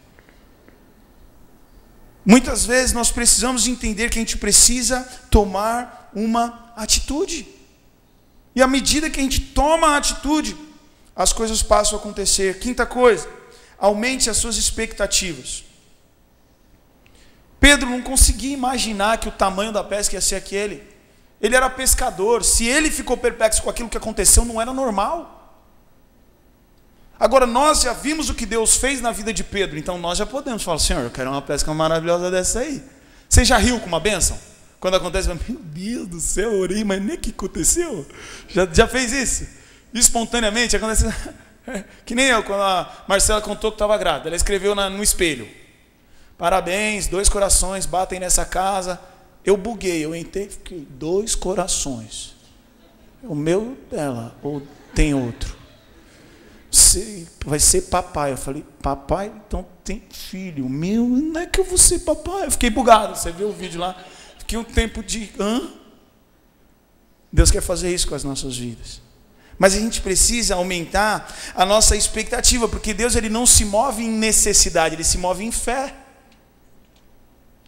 Muitas vezes nós precisamos entender que a gente precisa tomar uma atitude. E à medida que a gente toma a atitude, as coisas passam a acontecer. Quinta coisa, aumente as suas expectativas. Pedro não conseguia imaginar que o tamanho da pesca ia ser aquele. Ele era pescador. Se ele ficou perplexo com aquilo que aconteceu, não era normal. Agora, nós já vimos o que Deus fez na vida de Pedro, então nós já podemos falar: Senhor, eu quero uma pesca maravilhosa dessa aí. Você já riu com uma bênção? Quando acontece, meu Deus do céu, eu orei, mas nem que aconteceu. Já fez isso? Espontaneamente acontece. Que nem eu, quando a Marcela contou que estava grávida. Ela escreveu no espelho: parabéns, 2 corações batem nessa casa. Eu buguei, eu entrei, fiquei 2 corações. O meu dela, ou tem outro? Vai ser papai. Eu falei: papai, então tem filho. Meu, não é que eu vou ser papai. Eu fiquei bugado, você viu o vídeo lá? Fiquei um tempo de... Deus quer fazer isso com as nossas vidas. Mas a gente precisa aumentar a nossa expectativa, porque Deus, ele não se move em necessidade, ele se move em fé.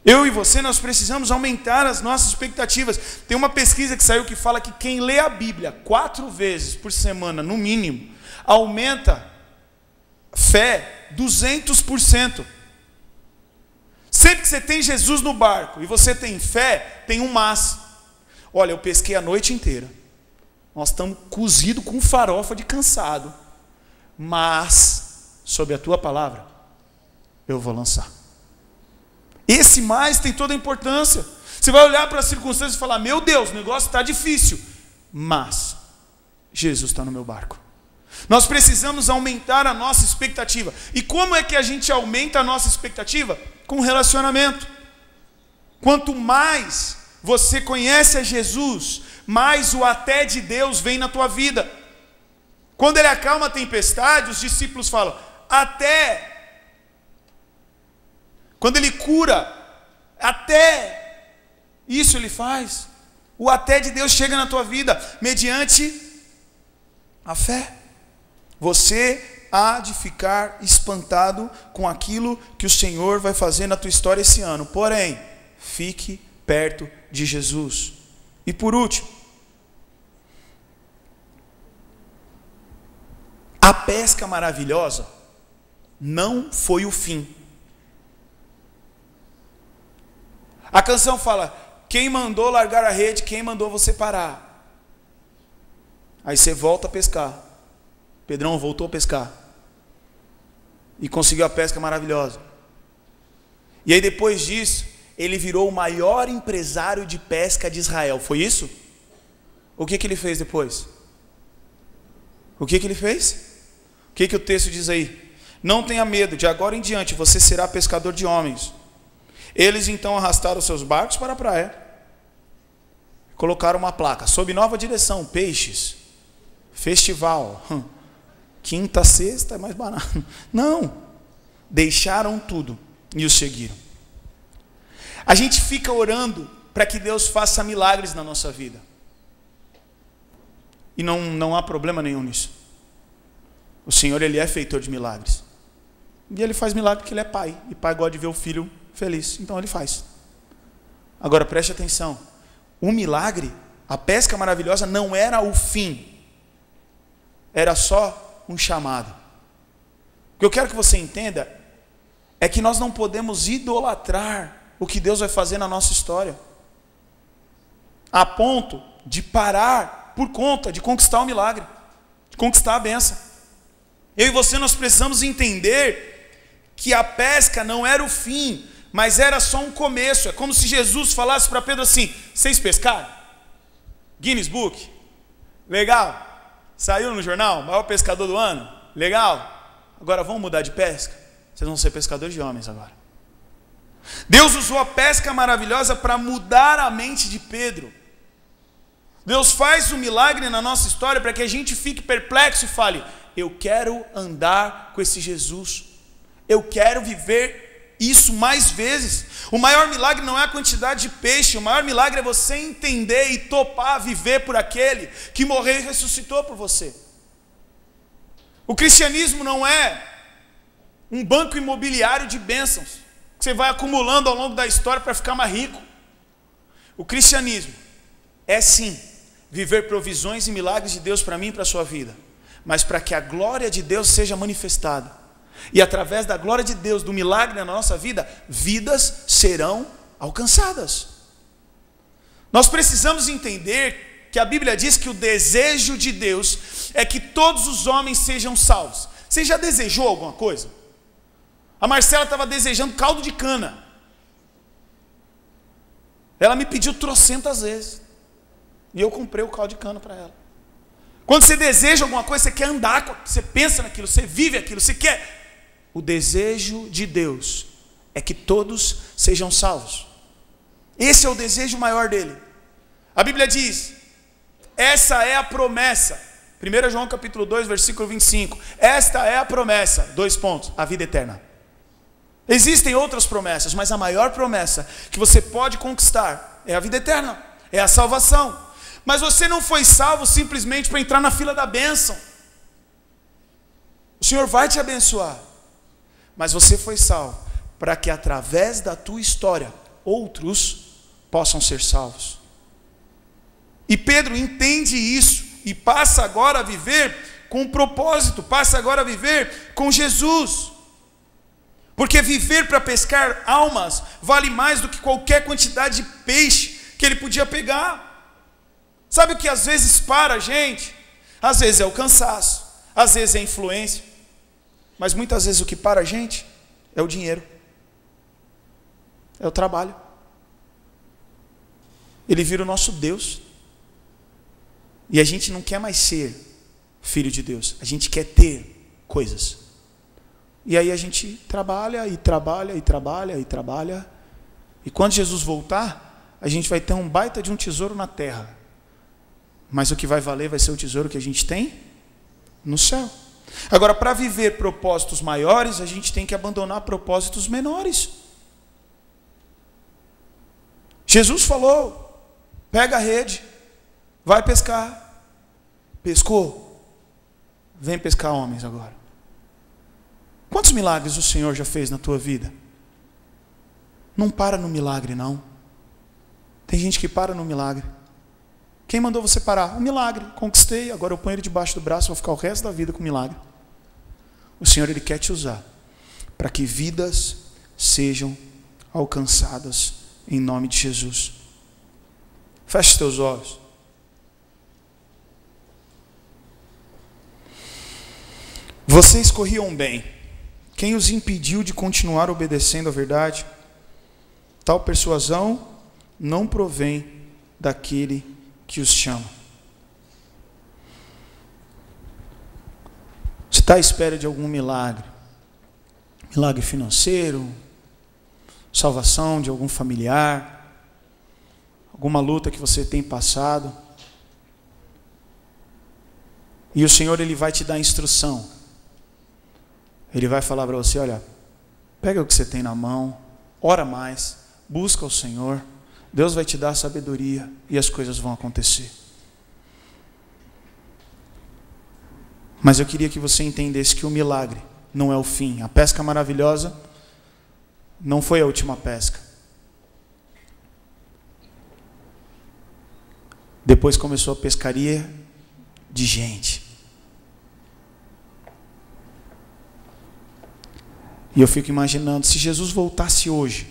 Eu e você, nós precisamos aumentar as nossas expectativas. Tem uma pesquisa que saiu que fala que quem lê a Bíblia 4 vezes por semana, no mínimo, aumenta fé 200%. Sempre que você tem Jesus no barco e você tem fé, tem um mas. Olha, eu pesquei a noite inteira. Nós estamos cozidos com farofa de cansado. Mas, sob a tua palavra, eu vou lançar. Esse mais tem toda a importância. Você vai olhar para as circunstâncias e falar: meu Deus, o negócio está difícil. Mas, Jesus está no meu barco. Nós precisamos aumentar a nossa expectativa. E como é que a gente aumenta a nossa expectativa? Com relacionamento. Quanto mais você conhece a Jesus, mais o até de Deus vem na tua vida. Quando ele acalma a tempestade, os discípulos falam: até. Quando ele cura, até isso ele faz. O até de Deus chega na tua vida mediante a fé. Você há de ficar espantado com aquilo que o Senhor vai fazer na tua história esse ano. Porém, fique perto de Jesus. E por último, a pesca maravilhosa não foi o fim. A canção fala: quem mandou largar a rede, quem mandou você parar? Aí você volta a pescar. Pedrão voltou a pescar e conseguiu a pesca maravilhosa. E aí depois disso, ele virou o maior empresário de pesca de Israel. Foi isso? O que ele fez depois? O que ele fez? O que o texto diz aí? Não tenha medo, de agora em diante você será pescador de homens. Eles então arrastaram seus barcos para a praia, colocaram uma placa: sob nova direção, peixes, festival, quinta, sexta é mais barato. Não, deixaram tudo e os seguiram. A gente fica orando para que Deus faça milagres na nossa vida, e não há problema nenhum nisso. O Senhor, ele é feitor de milagres, e ele faz milagre porque ele é pai, e pai gosta de ver o filho feliz, então ele faz. Agora preste atenção: o milagre, a pesca maravilhosa, não era o fim, era só um chamado. O que eu quero que você entenda é que nós não podemos idolatrar o que Deus vai fazer na nossa história, a ponto de parar por conta de conquistar o milagre, de conquistar a bênção. Eu e você, nós precisamos entender que a pesca não era o fim, mas era só um começo. É como se Jesus falasse para Pedro assim: vocês pescaram? Guinness Book? Legal. Saiu no jornal, maior pescador do ano? Legal. Agora vamos mudar de pesca? Vocês vão ser pescadores de homens agora. Deus usou a pesca maravilhosa para mudar a mente de Pedro. Deus faz um milagre na nossa história para que a gente fique perplexo e fale: eu quero andar com esse Jesus. Eu quero viver isso mais vezes. O maior milagre não é a quantidade de peixe. O maior milagre é você entender e topar viver por aquele que morreu e ressuscitou por você. O cristianismo não é um banco imobiliário de bênçãos que você vai acumulando ao longo da história para ficar mais rico. O cristianismo é sim viver provisões e milagres de Deus para mim e para a sua vida, mas para que a glória de Deus seja manifestada. E através da glória de Deus, do milagre na nossa vida, vidas serão alcançadas. Nós precisamos entender que a Bíblia diz que o desejo de Deus é que todos os homens sejam salvos. Você já desejou alguma coisa? A Marcela estava desejando caldo de cana. Ela me pediu trocentas vezes. E eu comprei o caldo de cana para ela. Quando você deseja alguma coisa, você quer andar, você pensa naquilo, você vive aquilo, você quer. O desejo de Deus é que todos sejam salvos. Esse é o desejo maior dele. A Bíblia diz, essa é a promessa. 1 João capítulo 2, versículo 25. Esta é a promessa, 2 pontos, a vida eterna. Existem outras promessas, mas a maior promessa que você pode conquistar é a vida eterna, é a salvação. Mas você não foi salvo simplesmente para entrar na fila da bênção. O Senhor vai te abençoar, mas você foi salvo para que através da tua história outros possam ser salvos. E Pedro entende isso e passa agora a viver com um propósito, passa agora a viver com Jesus. Porque viver para pescar almas vale mais do que qualquer quantidade de peixe que ele podia pegar. Sabe o que às vezes para a gente? Às vezes é o cansaço, às vezes é a influência, mas muitas vezes o que para a gente é o dinheiro, é o trabalho. Ele vira o nosso Deus. E a gente não quer mais ser filho de Deus, a gente quer ter coisas. E aí a gente trabalha e trabalha e trabalha e trabalha. E quando Jesus voltar, a gente vai ter um baita de um tesouro na terra. Mas o que vai valer vai ser o tesouro que a gente tem no céu. Agora, para viver propósitos maiores, a gente tem que abandonar propósitos menores. Jesus falou, pega a rede, vai pescar. Pescou, vem pescar homens agora. Quantos milagres o Senhor já fez na tua vida? Não para no milagre, não. Tem gente que para no milagre. Quem mandou você parar? Um milagre, conquistei, agora eu ponho ele debaixo do braço, vou ficar o resto da vida com o milagre. O Senhor, Ele quer te usar para que vidas sejam alcançadas em nome de Jesus. Feche teus olhos. Vocês corriam bem. Quem os impediu de continuar obedecendo à verdade? Tal persuasão não provém daquele que os chama. Você está à espera de algum milagre? Milagre financeiro, salvação de algum familiar, alguma luta que você tem passado. E o Senhor, Ele vai te dar instrução. Ele vai falar para você, olha, pega o que você tem na mão, ora mais, busca o Senhor, Deus vai te dar sabedoria e as coisas vão acontecer. Mas eu queria que você entendesse que o milagre não é o fim. A pesca maravilhosa não foi a última pesca. Depois começou a pescaria de gente. E eu fico imaginando, se Jesus voltasse hoje,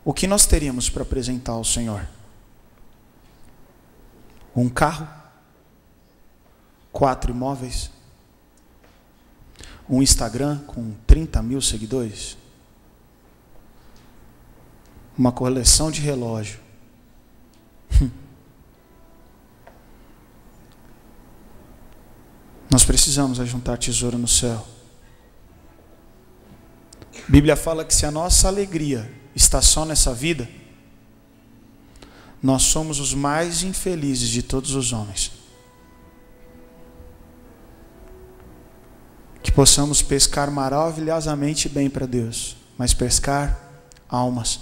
o que nós teríamos para apresentar ao Senhor? Um carro? 4 imóveis? Um Instagram com 30 mil seguidores? Uma coleção de relógio? Nós precisamos ajuntar tesouro no céu. A Bíblia fala que se a nossa alegria está só nessa vida, nós somos os mais infelizes de todos os homens. Que possamos pescar maravilhosamente bem para Deus, mas pescar almas.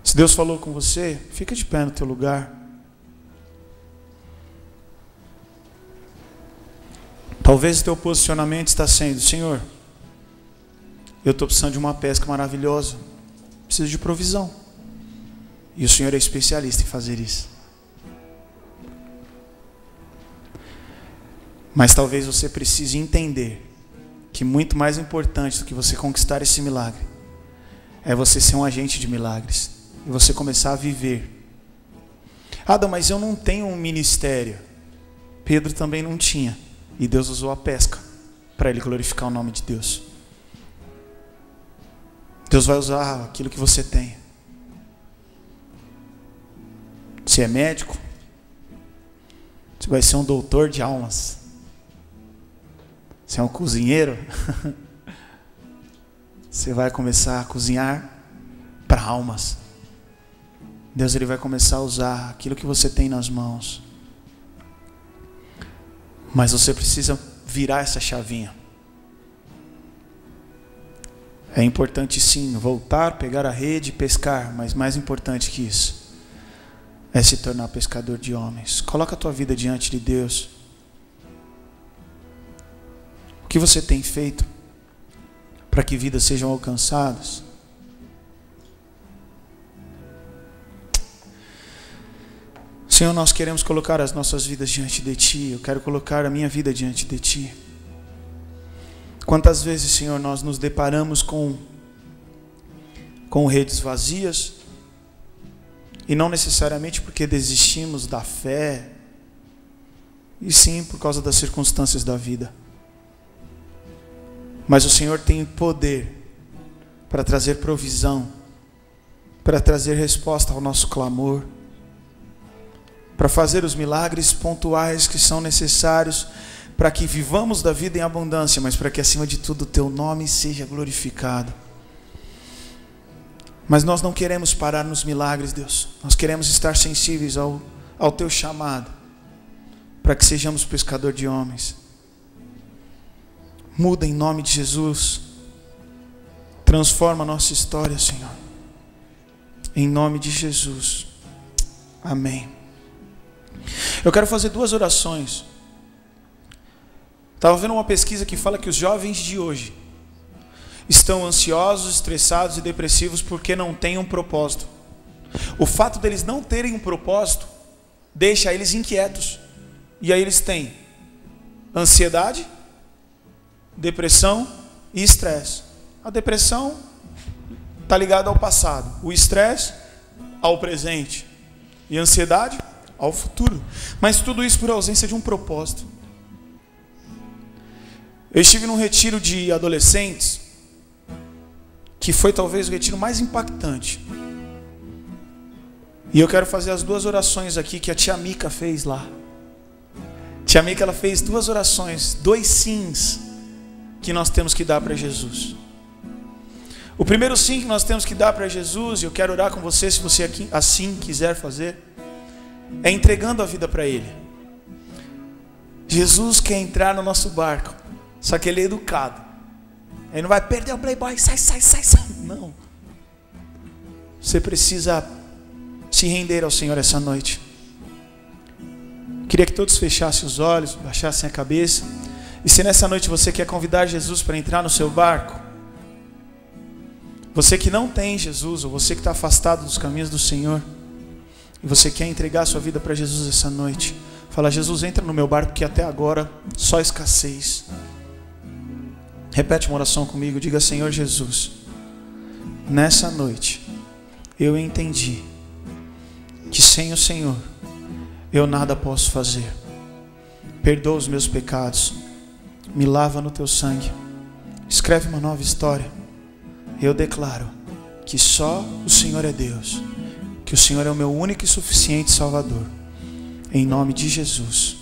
Se Deus falou com você, fica de pé no teu lugar. Talvez o teu posicionamento está sendo, Senhor, eu estou precisando de uma pesca maravilhosa, preciso de provisão. E o Senhor é especialista em fazer isso. Mas talvez você precise entender que muito mais importante do que você conquistar esse milagre é você ser um agente de milagres e você começar a viver. Adam, mas eu não tenho um ministério. Pedro também não tinha, e Deus usou a pesca para ele glorificar o nome de Deus. Deus vai usar aquilo que você tem. Você é médico, você vai ser um doutor de almas. Você é um cozinheiro, você vai começar a cozinhar para almas. Deus, ele vai começar a usar aquilo que você tem nas mãos. Mas você precisa virar essa chavinha. É importante sim voltar, pegar a rede e pescar, mas mais importante que isso é se tornar pescador de homens. Coloca a tua vida diante de Deus. O que você tem feito para que vidas sejam alcançadas? Senhor, nós queremos colocar as nossas vidas diante de Ti. Eu quero colocar a minha vida diante de Ti. Quantas vezes, Senhor, nós nos deparamos com redes vazias, e não necessariamente porque desistimos da fé, e sim por causa das circunstâncias da vida. Mas o Senhor tem poder para trazer provisão, para trazer resposta ao nosso clamor, para fazer os milagres pontuais que são necessários para que vivamos da vida em abundância, mas para que acima de tudo o Teu nome seja glorificado. Mas nós não queremos parar nos milagres, Deus. Nós queremos estar sensíveis ao Teu chamado, para que sejamos pescador de homens. Muda em nome de Jesus. Transforma a nossa história, Senhor. Em nome de Jesus. Amém. Eu quero fazer 2 orações. Estava vendo uma pesquisa que fala que os jovens de hoje estão ansiosos, estressados e depressivos porque não têm um propósito. O fato deles não terem um propósito deixa eles inquietos. E aí eles têm ansiedade, depressão e estresse. A depressão está ligada ao passado, o estresse ao presente e a ansiedade ao futuro. Mas tudo isso por ausência de um propósito. Eu estive num retiro de adolescentes que foi talvez o retiro mais impactante. E eu quero fazer as 2 orações aqui que a tia Mica fez lá. Tia Mica, ela fez 2 orações, 2 sims que nós temos que dar para Jesus. O primeiro sim que nós temos que dar para Jesus, e eu quero orar com você se você assim quiser fazer, é entregando a vida para Ele. Jesus quer entrar no nosso barco, só que Ele é educado. Ele não vai perder o playboy, sai. Não. Você precisa se render ao Senhor essa noite. Queria que todos fechassem os olhos, baixassem a cabeça. E se nessa noite você quer convidar Jesus para entrar no seu barco, você que não tem Jesus, ou você que está afastado dos caminhos do Senhor, e você quer entregar a sua vida para Jesus essa noite, fala: Jesus, entra no meu barco que até agora só escassez. Repete uma oração comigo, diga: Senhor Jesus, nessa noite eu entendi que sem o Senhor eu nada posso fazer. Perdoa os meus pecados, me lava no teu sangue, escreve uma nova história. Eu declaro que só o Senhor é Deus, que o Senhor é o meu único e suficiente Salvador. Em nome de Jesus.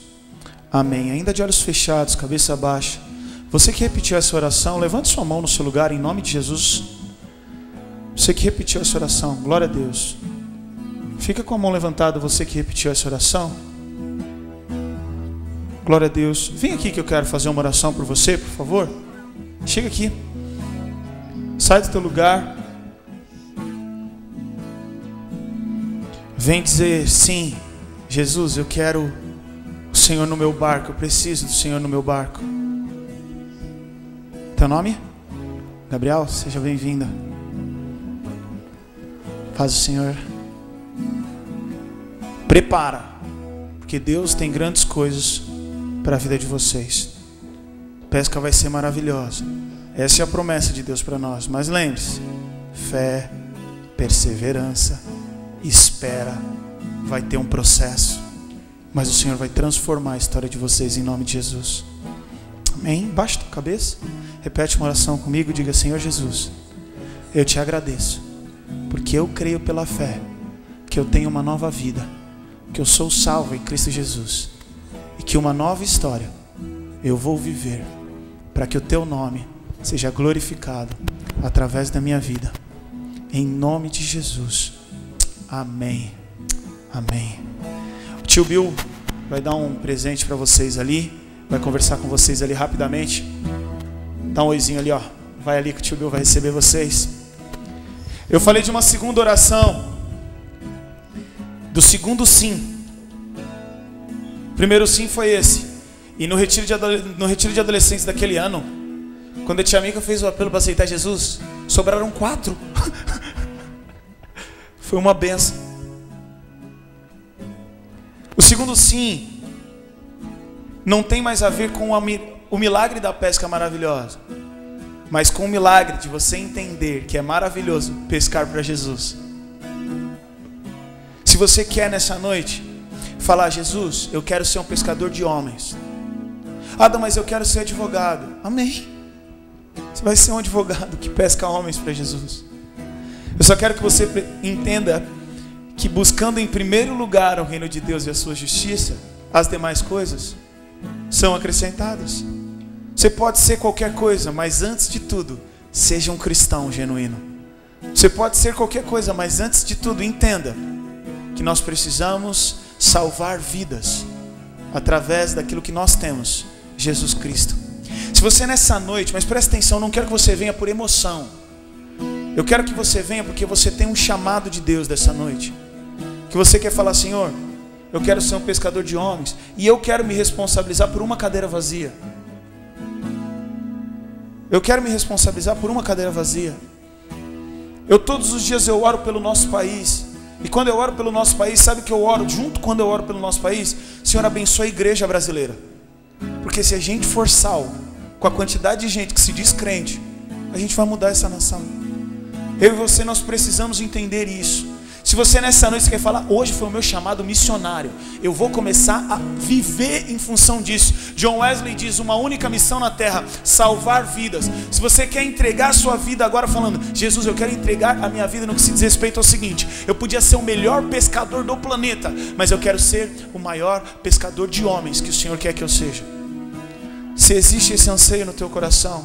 Amém. Ainda de olhos fechados, cabeça baixa, você que repetiu essa oração, levante sua mão no seu lugar em nome de Jesus. Você que repetiu essa oração, glória a Deus. Fica com a mão levantada, você que repetiu essa oração. Glória a Deus. Vem aqui que eu quero fazer uma oração por você, por favor. Chega aqui. Sai do teu lugar. Vem dizer: sim, Jesus, eu quero o Senhor no meu barco. Eu preciso do Senhor no meu barco. Teu nome? Gabriel, seja bem-vinda. Paz do Senhor. Prepara, porque Deus tem grandes coisas para a vida de vocês. A pesca vai ser maravilhosa. Essa é a promessa de Deus para nós. Mas lembre-se, fé, perseverança, espera, vai ter um processo, mas o Senhor vai transformar a história de vocês em nome de Jesus. Amém? Baixa a cabeça, repete uma oração comigo, diga: Senhor Jesus, eu te agradeço, porque eu creio pela fé que eu tenho uma nova vida, que eu sou salvo em Cristo Jesus, e que uma nova história eu vou viver, para que o teu nome seja glorificado através da minha vida, em nome de Jesus. Amém. Amém. O tio Bill vai dar um presente para vocês ali, vai conversar com vocês ali rapidamente. Dá um oizinho ali, ó. Vai ali que o tio Bill vai receber vocês. Eu falei de uma segunda oração, do segundo sim. O primeiro sim foi esse. E no retiro de adolescentes daquele ano, quando a tia Mica fez o apelo para aceitar Jesus, sobraram 4. Foi uma benção. O segundo sim não tem mais a ver com o milagre da pesca maravilhosa, mas com o milagre de você entender que é maravilhoso pescar para Jesus. Se você quer nessa noite falar: Jesus, eu quero ser um pescador de homens. Adam, mas eu quero ser advogado. Amém. Você vai ser um advogado que pesca homens para Jesus. Eu só quero que você entenda que buscando em primeiro lugar o reino de Deus e a sua justiça, as demais coisas são acrescentadas. Você pode ser qualquer coisa, mas antes de tudo, seja um cristão genuíno. Você pode ser qualquer coisa, mas antes de tudo, entenda que nós precisamos salvar vidas através daquilo que nós temos, Jesus Cristo. Se você nessa noite, mas presta atenção, não quero que você venha por emoção. Eu quero que você venha porque você tem um chamado de Deus dessa noite. Que você quer falar: Senhor, eu quero ser um pescador de homens, e eu quero me responsabilizar por uma cadeira vazia. Eu quero me responsabilizar por uma cadeira vazia. Todos os dias eu oro pelo nosso país. E quando eu oro pelo nosso país, sabe que eu oro junto quando eu oro pelo nosso país? Senhor, abençoa a igreja brasileira. Porque se a gente for sal, com a quantidade de gente que se diz crente, a gente vai mudar essa nação. Eu e você, nós precisamos entender isso. Se você nessa noite quer falar: hoje foi o meu chamado missionário, eu vou começar a viver em função disso. John Wesley diz: uma única missão na terra, salvar vidas. Se você quer entregar a sua vida agora falando: Jesus, eu quero entregar a minha vida no que se diz respeito ao seguinte: eu podia ser o melhor pescador do planeta, mas eu quero ser o maior pescador de homens que o Senhor quer que eu seja. Se existe esse anseio no teu coração,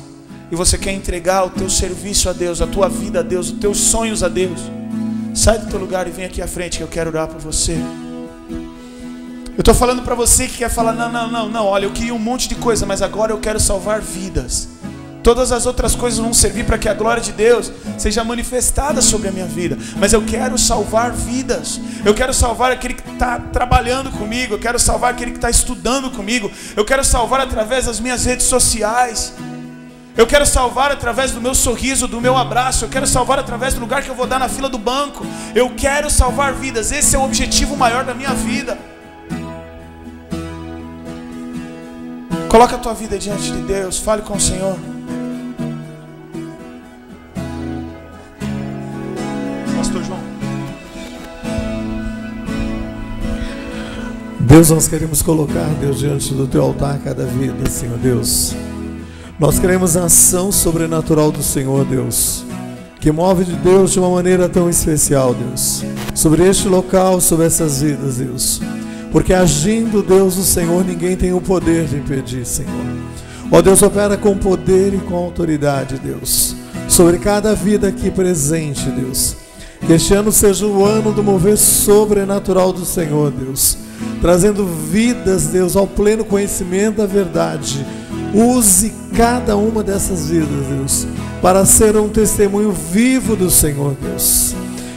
e você quer entregar o teu serviço a Deus, a tua vida a Deus, os teus sonhos a Deus, sai do teu lugar e vem aqui à frente que eu quero orar por você. Eu estou falando para você que quer falar: não, olha, eu queria um monte de coisa, mas agora eu quero salvar vidas. Todas as outras coisas vão servir para que a glória de Deus seja manifestada sobre a minha vida, mas eu quero salvar vidas. Eu quero salvar aquele que está trabalhando comigo, eu quero salvar aquele que está estudando comigo, eu quero salvar através das minhas redes sociais, eu quero salvar através do meu sorriso, do meu abraço, eu quero salvar através do lugar que eu vou dar na fila do banco. Eu quero salvar vidas, esse é o objetivo maior da minha vida. Coloca a tua vida diante de Deus, fale com o Senhor. Pastor João. Deus, nós queremos colocar, Deus, diante do teu altar cada vida, Senhor Deus. Nós queremos a ação sobrenatural do Senhor, Deus, que move de Deus de uma maneira tão especial, Deus, sobre este local, sobre essas vidas, Deus, porque agindo, Deus, o Senhor, ninguém tem o poder de impedir, Senhor. Ó Deus, opera com poder e com autoridade, Deus, sobre cada vida aqui presente, Deus. Que este ano seja o ano do mover sobrenatural do Senhor, Deus, trazendo vidas, Deus, ao pleno conhecimento da verdade. Use cada uma dessas vidas, Deus, para ser um testemunho vivo do Senhor, Deus.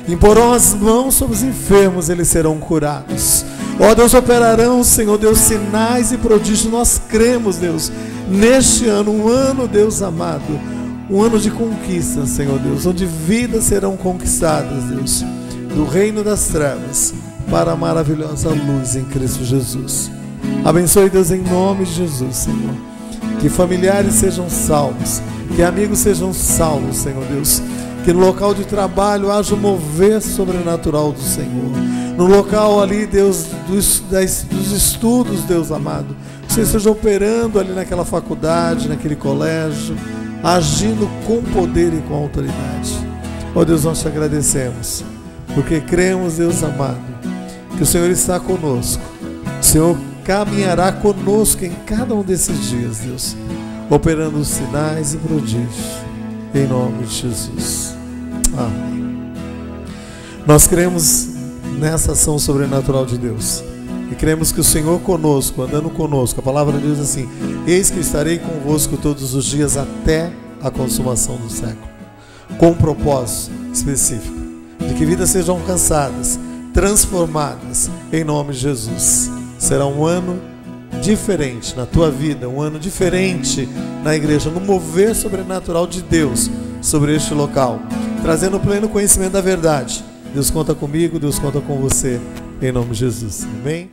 Imporão as mãos sobre os enfermos, eles serão curados. Ó Deus, operarão, Senhor Deus, sinais e prodígios. Nós cremos, Deus, neste ano, um ano, Deus amado, um ano de conquista, Senhor Deus, onde vidas serão conquistadas, Deus, do reino das trevas para a maravilhosa luz em Cristo Jesus. Abençoe, Deus, em nome de Jesus, Senhor. Que familiares sejam salvos, que amigos sejam salvos, Senhor Deus. Que no local de trabalho haja um mover sobrenatural do Senhor. No local ali, Deus, dos estudos, Deus amado, que você esteja operando ali naquela faculdade, naquele colégio, agindo com poder e com autoridade. Ó Deus, nós te agradecemos, porque cremos, Deus amado, que o Senhor está conosco. O Senhor caminhará conosco em cada um desses dias, Deus, operando os sinais e prodígios, em nome de Jesus. Amém. Nós cremos nessa ação sobrenatural de Deus e cremos que o Senhor conosco, andando conosco, a palavra de Deus diz assim: eis que estarei convosco todos os dias até a consumação do século, com um propósito específico, de que vidas sejam alcançadas, transformadas, em nome de Jesus. Será um ano diferente na tua vida, um ano diferente na igreja, no mover sobrenatural de Deus sobre este local, trazendo pleno conhecimento da verdade. Deus conta comigo, Deus conta com você, em nome de Jesus. Amém?